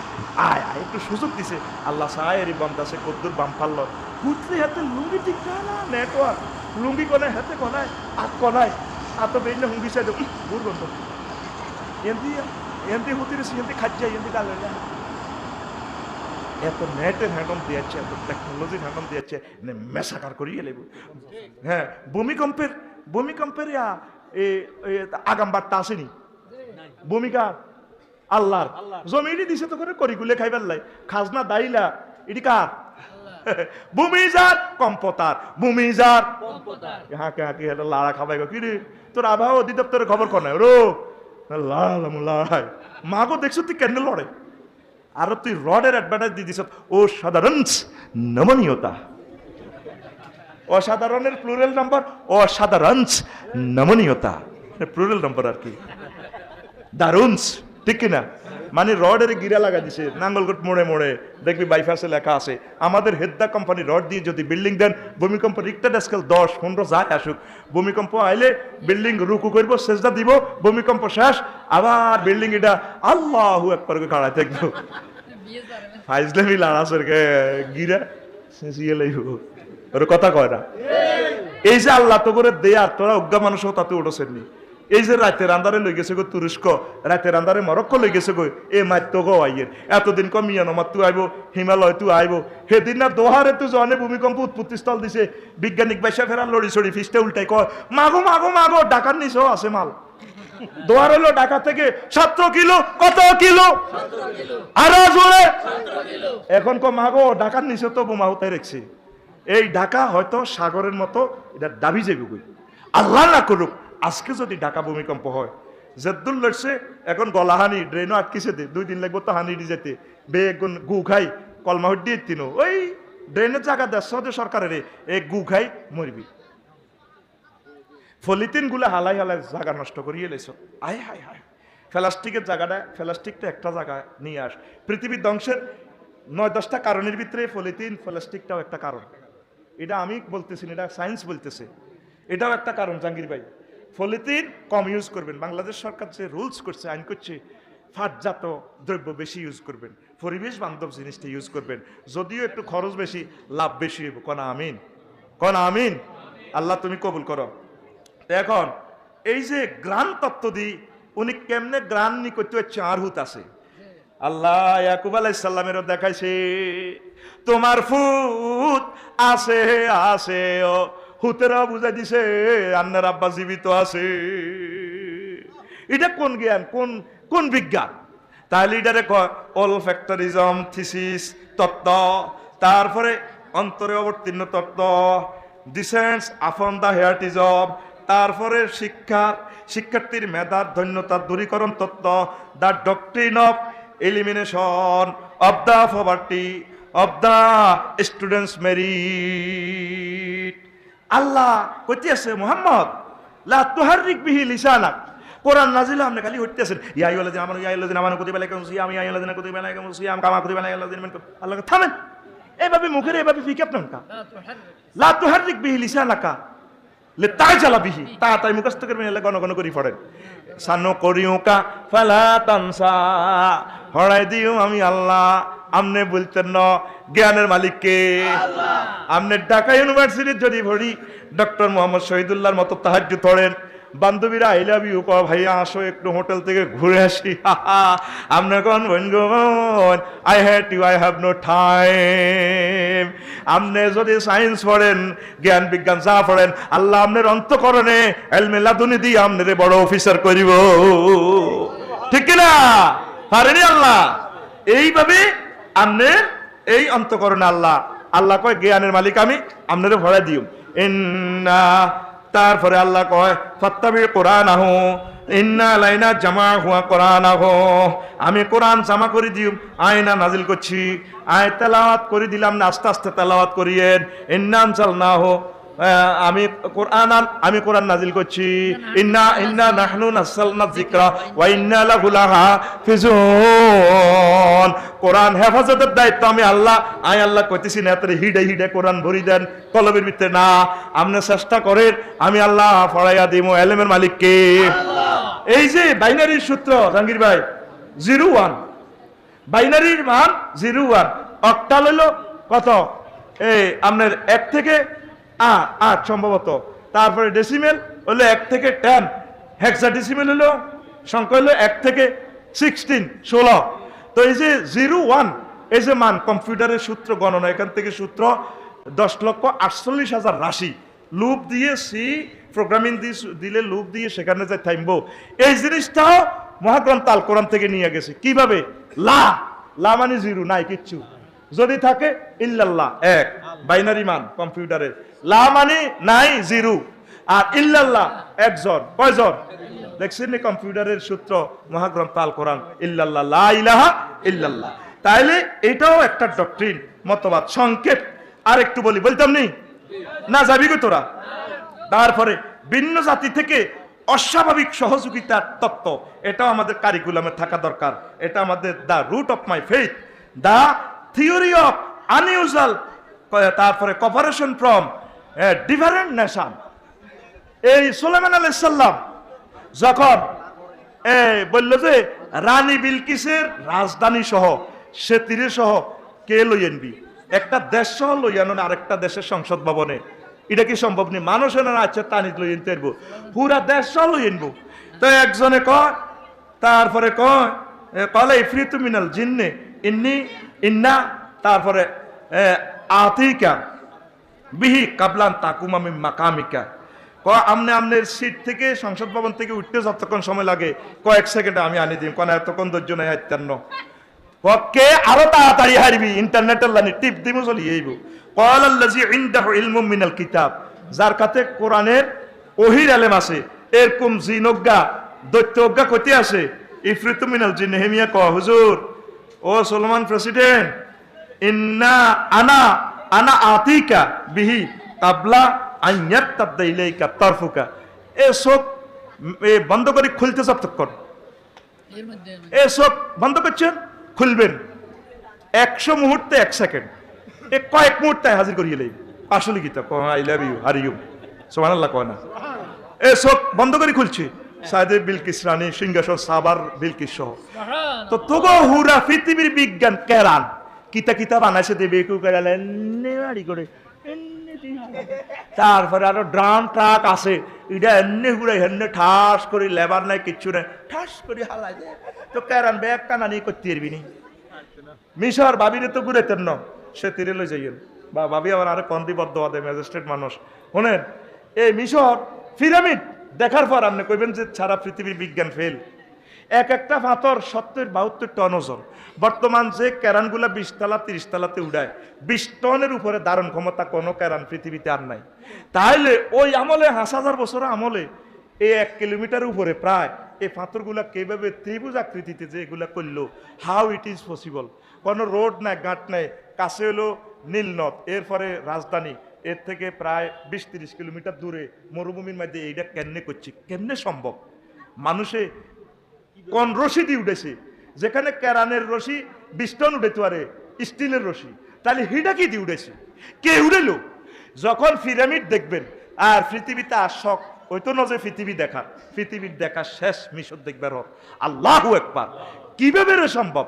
আয় আয় একটু সুযোগ দিছে আল্লাহ চায় এরই বন্ধাছে কদ্দুর বাম ফাল্ল কুটলে হাতে লুঙ্গি ঠিক না নেটওয়ার্ক লুঙ্গি কোনায় হাতে কোনায় আত কোনায় আত বেরিয়ে হুঙ্গি চাই দেব দূর গন্ধ এমনি হতে রেছি এমনি খাচ্ছে এমনি ডাল এত নেটের হ্যান্ডম দিয়েছে এত টেকনোলজির হ্যান্ডম দিয়েছে মেসাকার করিয়ে লেব হ্যাঁ ভূমিকম্পের আগামবারটা আসেনি ভূমিকা আল্লাহর জমিটি দিছে তো করে করিগুলে খাইবার লাই খাজনা দাইলা এটি কার ভূমিজার কম্পতার ভূমিজার হাঁকে হাঁকে এটা লাড়া খাবাই কি রে তোর আবহাওয়া অধিদপ্তরের খবর কর না রো লড়াই মাগো দেখছো তুই কেন লড়ে আর তুই রডের অ্যাডভার্টাইজ দিয়ে দিস অসাধারণ নমনীয়তা অসাধারণের প্লুরাল নাম্বার অসাধারণ নমনীয়তা প্লুরাল নাম্বার আর কি দারুনস ঠিক কিনা মানে রডের গিরা লাগা দিছে নাঙ্গলকোট মোড়ে মোড়ে দেখবি বাইপাসে লেখা আছে আমাদের হেদ্দা কোম্পানি রড দিয়ে যদি বিল্ডিং দেন ভূমিকম্প রিক্টার স্কেল 10-15 যায় আসুক ভূমিকম্প আইলে বিল্ডিং রুকু করব সেজদা দিব ভূমিকম্প শেষ আবার বিল্ডিং এটা আল্লাহু আকবার করে খাড়ায় থাকবো ফাইজলামি লাড়াসের গিরা সিয়ে লাইব ওর কথা কয় না এই যে আল্লাহ তো করে দেয় আর তোরা অজ্ঞা মানুষও তাতে উঠছেন নি এই যে রাতের আন্ধারে লই গেছে গো তুরস্ক রাতের আন্ধারে মরক্কো লই গেছে গো এ মাত্য গো আইয়ের এতদিন কম মিয়ানমার তুই আইব হিমালয় তুই আইব সেদিন না দোহারে তুই জনে ভূমিকম্প উৎপত্তি স্থল দিছে বিজ্ঞানিক বাইসা ফেরা লড়ি ছড়ি ফিসটা উল্টাই কয় মাগো মাগো মাগো ঢাকার নিচেও আছে মাল দোহার হলো ঢাকা থেকে 17 কিলো কত কিলো আরো জোরে এখন কো মাগো ঢাকার নিচে তো বোমা উঠাই রাখছে এই ঢাকা হয়তো সাগরের মতো এটা দাবি যাবে কই আল্লাহ না করুক আজকে যদি ঢাকা ভূমিকম্প হয় জেদ্দুল লড়ছে এখন গলাহানি ড্রেনও আটকিছে দে 2 দিন লাগবে তো হানি দি যেতে বে এখন গু খাই কলমা হড্ডি তিনো ওই ড্রেনের জায়গা দেশ সরকারের এই গু খাই মরবি পলিথিন গুলা হালাই হালাই জায়গা নষ্ট করিয়ে লেছ আয় হায় হায় প্লাস্টিকের জায়গাটা প্লাস্টিকটা একটা জায়গা নিয়ে আস পৃথিবীর ধ্বংসের 9-10টা কারণের ভিতরে পলিথিন প্লাস্টিকটাও একটা কারণ এটা আমি বলতেছি এটা সায়েন্স বলতেছে এটাও একটা কারণ জাহাঙ্গীর ভাই পলিথিন কম ইউজ করবেন বাংলাদেশ সরকার যে রুলস করছে আইন করছে ফাটজাত দ্রব্য বেশি ইউজ করবেন পরিবেশ বান্ধব জিনিসটা ইউজ করবেন যদিও একটু খরচ বেশি লাভ বেশি হইব কনা আমিন আল্লাহ তুমি কবুল করো এখন এই যে গ্রান তত্ত্ব দি উনি কেমনে গ্রান নি করতে হচ্ছে আর হুত আছে আল্লাহ ইয়াকুব আলাইহিস সালামেরও দেখাইছে তোমার ফুত আছে আছে ও হুতেরা বুঝাই দিছে আন্নার আব্বা জীবিত আছে এটা কোন জ্ঞান কোন বিজ্ঞান তাহলে এটারে অলফ্যাক্টরিজম থিসিস তত্ত্ব তারপরে অন্তরে অবতীর্ণ তত্ত্ব ডিসেন্স আপন দা হেয়ারটিজম তারপরে শিক্ষার্থীর মেধার ধন্যতার দূরীকরণ তত্ত্ব the doctrine of elimination of the poverty of the students merit Allah কইতে আছে মুহাম্মদ লা তুহাররিক বিহি লিসানাক কোরআন নাজিল আপনি খালি হইতেছেন ইয়া আইয়ুহাল্লাযিনা আমানু ইয়া আইয়ুহাল্লাযিনা আমানু কুতিবা আলাইকুমুস সিয়াম ইয়া আইয়ুহাল্লাযিনা কুতিবা আলাইকুমুস সিয়াম কামা কুতিবা আলাইকুম মিনকুম আল্লাহ থামেন এইভাবে মুখের এইভাবে ফিকে আপনার কা লা তুহাররিক বিহি লিসানাকা লিতাজালা বিহি তাই মুখস্থ করবেন এলা গণ গণ করি পড়েন সানো করিউকা ফালা তানসা হড়াই দিও আমি আল্লাহ আমনে বলতেন না জ্ঞানের মালিককে আমনে ঢাকা ইউনিভার্সিটির যদি ভরি ডক্টর মোহাম্মদ শহীদুল্লাহর মতো তাহাজ্জুদ পড়েন বান্ধবীরা আই লাভ ইউ কও ভাইয়া আসো একটু হোটেল থেকে ঘুরে আসি আমনে কোন বন্ধুগণ I had you I have no time আমনে যদি সায়েন্স পড়েন জ্ঞান বিজ্ঞান যা পড়েন আল্লাহ আমনের অন্তঃকরণে ইলমে লাদুনি দিয়ে আমনে বড় অফিসার করিব ঠিক কি না পারেনি আল্লাহ এইভাবে আমনে এই অন্তঃকরণে আল্লাহ কয় জ্ঞানের মালিক আমি আমনেরে ভরাই দিও ইন্না তারপরে আল্লাহ কয় ফাত্তাবিল কুরআনাহু ইন্না লাইনা জামা হুয়া কুরআনাহু আমি কোরআন জামা করে দিও আয়না নাজিল করছি আয় তেলাওয়াত করে দিলাম না আস্তে আস্তে তেলাওয়াত করিয়েন ইন্না আনজালনাহু আমি কোরআন নাজিল করছি ইন্না নাহনু নাযালনা যিকরা ওয়া ইন্না লাহু লাহাফিজুন কোরআন হেফাজতের দায়িত্ব আমি আল্লাহ কইতেছি না এত হিডে কোরআন ভরি দেন কলবের ভিতরে না আপনি চেষ্টা করেন আমি আল্লাহ পড়াইয়া দিব ইলমের মালিককে এই যে বাইনারির সূত্র জাহাঙ্গীর ভাই 01 বাইনারির মান 01 অক্টাল হলো কত এই আপনার 1 থেকে 8 সম্ভবত তারপরে ডেসিমেল হলো 1 থেকে 10 হেক্সাডেসিমেল হলো সংখ্যা হলো 1 থেকে 16 তো এই যে 01 এই যে মান কম্পিউটারের সূত্র গণনা এখান থেকে সূত্র 10,48,000 রাশি লুপ দিয়ে সি প্রোগ্রামিং দিলে লুপ দিয়ে সেখানে যায় থামবো এই জিনিসটাও মহাগ্রন্থ আল কোরআন থেকে নিয়ে গেছে কিভাবে লা মানে জিরো নাই কিচ্ছু যদি থাকে ইল্লাল্লাহ এক, বাইনারি মান কম্পিউটারের। লা মানে নাই, জিরো। আর ইল্লাল্লাহ একজন, কয়জন? দেখছেন নি কম্পিউটারের সূত্র, মহাগ্রন্থ আল কোরআন, ইল্লাল্লাহ, লা ইলাহা ইল্লাল্লাহ। তাইলে এটাও একটা ডক্ট্রিন, মতবাদ, সংকেত। আর একটু বলি, বলতাম নি না, যাবি গো তোরা? তারপরে ভিন্ন জাতি থেকে অস্বাভাবিক সহযোগিতার তত্ত্ব, এটাও আমাদের কারিকুলামে থাকা দরকার। এটা আমাদের the root of my faith, the theory of unusual, তারপরে কপারেশন ফ্রম ডিফারেন্ট নেশন। এই সুলাইমান আলাইহিস সালাম যখন বলল যে রানী বিলকিসের রাজধানী সহ, সে তীরে সহ কে লই আনবি, একটা দেশ সহ লই আনো আরেকটা দেশের সংসদ ভবনে, এটা কি সম্ভব নেই? মানুষের না আচ্ছা তানি লই আনতে পারবো, পুরা দেশ সহ লই আনবো। তো একজনে কয়, তারপরে কয় কলে ইফরিতু মিনাল জিন্নে ইন্না, তারপরে আতিকা বিহি কাবলান তাকুমা মিন মাকামিকা। আমনে আমনের সিট থেকে, সংসদ ভবন থেকে উঠতে যতক্ষণ সময় লাগে, কয়েক সেকেন্ডে আমি আনি দিই। কোন এতক্ষণ ধৈর্য নাই হাইতান্ন, কে আরো তাড়াতাড়ি হারবি, ইন্টারনেটের লাইনে টিপ দিমু চলি এইব। ক্বাল আল্লাযী ইনদাহু ইলমুম মিনাল কিতাব, যার কাছে কোরআনের ওহীর ইলম আছে, এরকম জিনজ্ঞা দৈত্যজ্ঞা কইতে আছে, ইফরিতু মিনাল জিন, হেমিয়া কয় হুজুর, ও সুলাইমান প্রেসিডেন্ট, ইন্না আনা আতিকা বিহি কাবলা আইয়াত তাবদাইলাইকা তারফুকা। এ সব বন্ধ করে খুলতে যতক্ষণ, এ সব বন্ধ করছেন, খুলবেন 100 মুহূর্তে 1 সেকেন্ড, এ কয়েক মুহূর্তে হাজির করিয়ে লই। আসলে কি তা I love you, are you সুবহানাল্লাহ কয় না? এ সব বন্ধ করে খুলছে, সাইদে বিলকিস রানী, সিংহাসন সাবার বিলকিস সহ। তো তোগো হুরা পৃথিবীর বিজ্ঞান কেরান কিতা কিতা বানাইছে, দেবে কেউ কেরালেন বাড়ি করে, তারপরে আরো ড্রাম ট্রাক আছে, এটা এমনি ঘুরে হেমনে ঠাস করে, লেবার নাই কিচ্ছু নাই, ঠাস করে হালাই যায়। তো কেরান ব্যাগ কানানি করতে পারবি নি। মিশর ভাবিরে তো ঘুরেতেন না, সে তীরে লই যাইয়েন বা ভাবি আবার আরো কন্দিবদ্ধ আদে ম্যাজিস্ট্রেট মানুষ। শোনেন, এই মিশর পিরামিড দেখার পর আপনি কইবেন যে সারা পৃথিবীর বিজ্ঞান ফেল। এক একটা পাথর 70-72 টন ওজন। বর্তমান যে ক্যারানগুলা 20 তলা 30 তলাতে উড়ায়, 20 টনের উপরে ধারণ ক্ষমতা কোনো ক্যারান পৃথিবীতে আর নাই। তাহলে ওই আমলে 5000 বছর আমলে এই 1 কিলোমিটার উপরে প্রায় এই পাথরগুলা কিভাবে ত্রিভুজ আকৃতিতে যে এগুলা করলো, হাউ ইট ইজ পসিবল? কোনো রোড নাই, ঘাট নাই, কাছে হলো নীলনদ, এরপরে রাজধানী, এর থেকে প্রায় 20-30 কিলোমিটার দূরে মরুভূমির মধ্যে এইটা কেমনে করছি, কেমনে সম্ভব? মানুষে কোন রশি দিয়ে উঠেছে? যেখানে কেরানের রশি 20 টন উঠেতে পারে, স্টিলের রশি, তাহলে হিডা কি দিয়ে উঠেছে? কে উড়েলো? যখন পিরামিড দেখবেন আর পৃথিবীতে আসক ওইতো না যে পৃথিবীর দেখা শেষ, মিশর দেখবে রব। আল্লাহু আকবার, কিভাবে রে সম্ভব?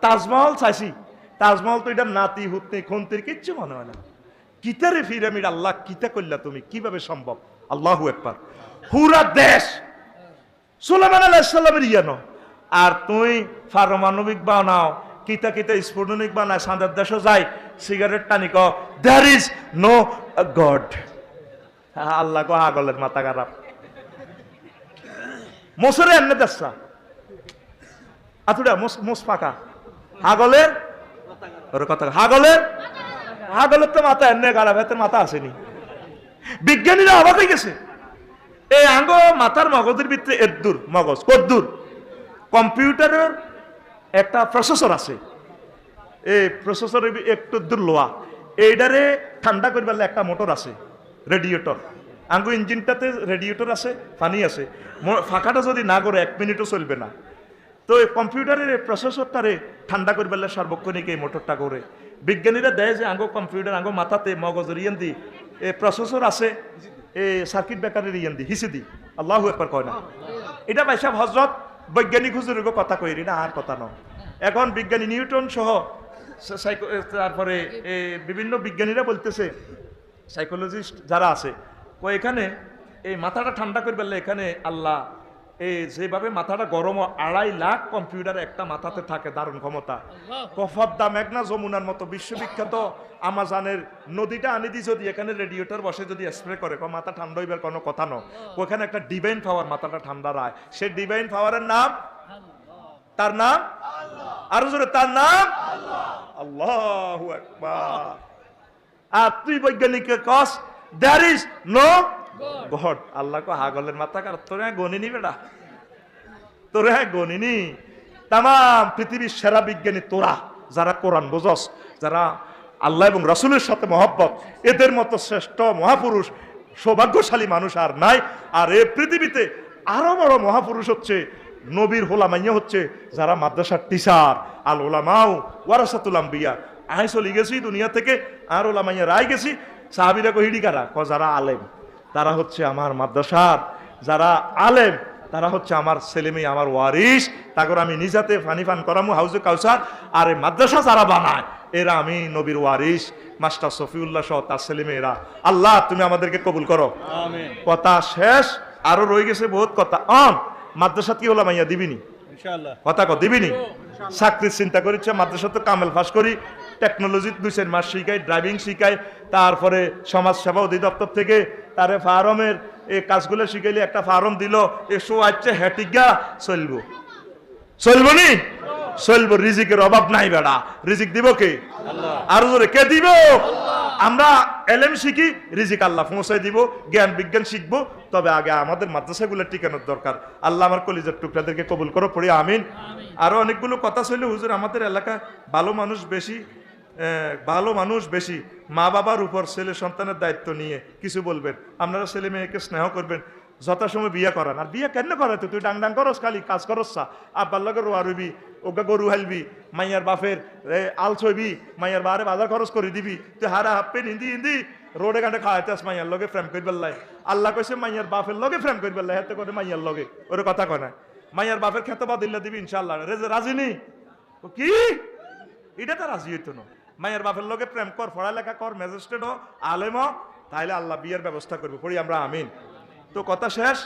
তাজমহল চাইছি, তাজমহল তো এটা নাতি হুতনি খন্তির কিচ্ছু মনে হয় না। কিতারে পিরামিড, আল্লাহ কিতা করলা তুমি, কিভাবে সম্ভব? আল্লাহু আকবার। পুরা দেশ সুলাইমান আলাইহিস সালামের ইয়ানো, আর তুই পারমাণবিক বানাও, কিতা কিতা স্ফুটনিক বানায়, সাঁদের দেশও যায়, সিগারেট টানি ক দেয়ার ইজ নো গড। আল্লাহ কো আগলের মাথা খারাপ, মোসরে এমনি দেশা আতুরা মোস পাকা, আগলের ওর কথা, আগলের তো মাথা এমনি খারাপ, এতে মাথা আসেনি। বিজ্ঞানীরা অবাক হয়ে গেছে, এই আঙ্গ মাথার মগজের ভিতরে এদ্দুর মগজ, কদ্দুর কম্পিউটারের একটা প্রসেসর আছে, এই প্রসেসর একটু দূর লোয়া, এইটারে ঠান্ডা করবার একটা মোটর আছে, রেডিয়েটর। আঙ্গু ইঞ্জিনটাতে রেডিয়েটর আছে, পানি আছে, ফাঁকাটা যদি না করে 1 মিনিটও চলবে না। তো এই কম্পিউটারের প্রসেসরটারে ঠান্ডা করবার সার্বক্ষণিক এই মোটরটা করে বিজ্ঞানীরা দেয় যে আঙ্গো কম্পিউটার আঙ্গো মাথাতে মগজের ইয়ান দি এই প্রসেসর আছে, এই সার্কিট ব্রেকারের ইয়ান দি হিসে দি। আল্লাহু আকবার কয় না? এটা ভাইসাব হজরত বৈজ্ঞানিক হুজুরের কথা কইরি না, আর কথা নয়। এখন বিজ্ঞানী নিউটন সহ তারপরে বিভিন্ন বিজ্ঞানীরা বলতেছে, সাইকোলজিস্ট যারা আছে, এখানে এই মাথাটা ঠান্ডা করে বললে এখানে আল্লাহ এই যেভাবে মাথাটা গরম 2.5 লাখ কম্পিউটার একটা মাথাতে থাকে ধারণ ক্ষমতা, কফদ্দা মেঘনা যমুনার মতো বিশ্ববিখ্যাত আমাজনের নদীটা আনি দি যদি এখানে রেডিয়েটর বসে যদি স্প্রে করে মাথা ঠান্ডা হইবার কোনো কথা নয়। ওখানে একটা ডিভাইন পাওয়ার মাথাটা ঠান্ডা রায়, সেই ডিভাইন পাওয়ারের নাম, তার নাম আরো জোরে, তার নাম আল্লাহু আকবার। আর তুই বৈজ্ঞানিককে কস দেয়ার ইজ নো গড। আল্লাহ কো হাগলের মাথা কার তোরে গণিনি বেটা, তোরে গণিনি। তাম পৃথিবীর সেরা বিজ্ঞানী তোরা, যারা কোরআন বোঝস, যারা আল্লাহ এবং রাসূলের সাথে মহব্বত, এদের মতো শ্রেষ্ঠ মহাপুরুষ সৌভাগ্যশালী মানুষ আর নাই। আর এই পৃথিবীতে আরো বড় মহাপুরুষ হচ্ছে নবীর হোলামাইয়া, হচ্ছে যারা মাদ্রাসার টিচার। আল ওলামাউ ওয়ারাসাতুল আম্বিয়া। আই চলে গেছি দুনিয়া থেকে, আর ওলামাইয়া রাই গেছি। সাহাবীরা কহিডি কারা? ক যারা আলেম তারা হচ্ছে আমার মাদ্রাসার, যারা আলেম তারা হচ্ছে আমার ছেলে মেয়ে, আমার ওয়ারিস। তারপর আমি নিজাতে ফানি ফান করামু হাউজে কাউসার। আর এই মাদ্রাসা যারা বানায় এরা আমি নবীর ওয়ারিস, মাস্টার শফিউল্লাহ সহ তার ছেলে মেয়েরা। আল্লাহ তুমি আমাদেরকে কবুল করো। আমিন। কথা শেষ, আরো রয়ে গেছে বহুত কথা। মাদ্রাসা কি হলাম মাইয়া দিবিনি? ইনশাআল্লাহ। কথা কো দিবিনি? চাকরির চিন্তা করেছে, মাদ্রাসা তো কামেল ফাঁস করি, টেকনোলজি 2-4 মাস শিখাই, ড্রাইভিং শিখাই, তারপরে সমাজ সেবা অধিদপ্তর থেকে তারে ফার্মের এই কাজগুলো শিখাইলে একটা ফার্ম দিল, এসো আচ্ছে হ্যাটিগা চলবো, চলবো নি? চলবো। রিজিকের অভাব নাই বেড়া, রিজিক দিব কে? আল্লাহ। আরো জোরে কে দিব? আমরা এলেম শিখি, রিজিক আল্লাহ পৌঁছাই দিব, জ্ঞান বিজ্ঞান শিখবো। তবে আগে আমাদের মাদ্রাসাগুলো টিকানোর দরকার। আল্লাহ আমার কলিজার টুকরাদেরকে কবুল করো, পড়ি আমিন। আরো অনেকগুলো কথা ছিল হুজুর, আমাদের এলাকা ভালো মানুষ বেশি, ভালো মানুষ বেশি। মা বাবার উপর ছেলে সন্তানের দায়িত্ব নিয়ে কিছু বলবেন। আপনারা ছেলে মেয়েকে স্নেহ করবেন, যথাসময় বিয়ে করান। আর বিয়ে কেন করাতে? তুই ডাং ডাং করস, খালি কাজ করস, আব্বার লগে রোয়া রইবি, ওকে গরু হালবি, মাইয়ার বাপের আল ছইবি, মাইয়ার বারে বাজার খরচ করে দিবি, তুই হারা হাপ্পে হিন্দি হিন্দি রোডে ঘাটে খাওয়াইতেস মাইয়ার লগে প্রেম করি বেল্লাই। আল্লাহ কইছে মাইয়ার বাপের লগে প্রেম করি বেল্লাই, হাতে করে মাইয়ার লগে। ওরে কথা কয় না, মাইয়ার বাপের খেতে বা দিল্লা দিবি ইনশাল্লাহ। রাজি নি? ও কি এটা তো রাজি হইতো না। মাইয়ার বাপের লগে প্রেম কর, পড়ালেখা কর, ম্যাজিস্ট্রেট হ, আলেম হ, তাইলে আল্লাহ বিয়ের ব্যবস্থা করবে। পড়ি আমরা আমিন। তো কথা শেষ।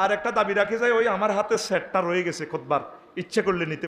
আর একটা দাবি রাখে যায়, ওই আমার হাতে সেটটা রয়ে গেছে খুতবার, ইচ্ছে করলে নিতে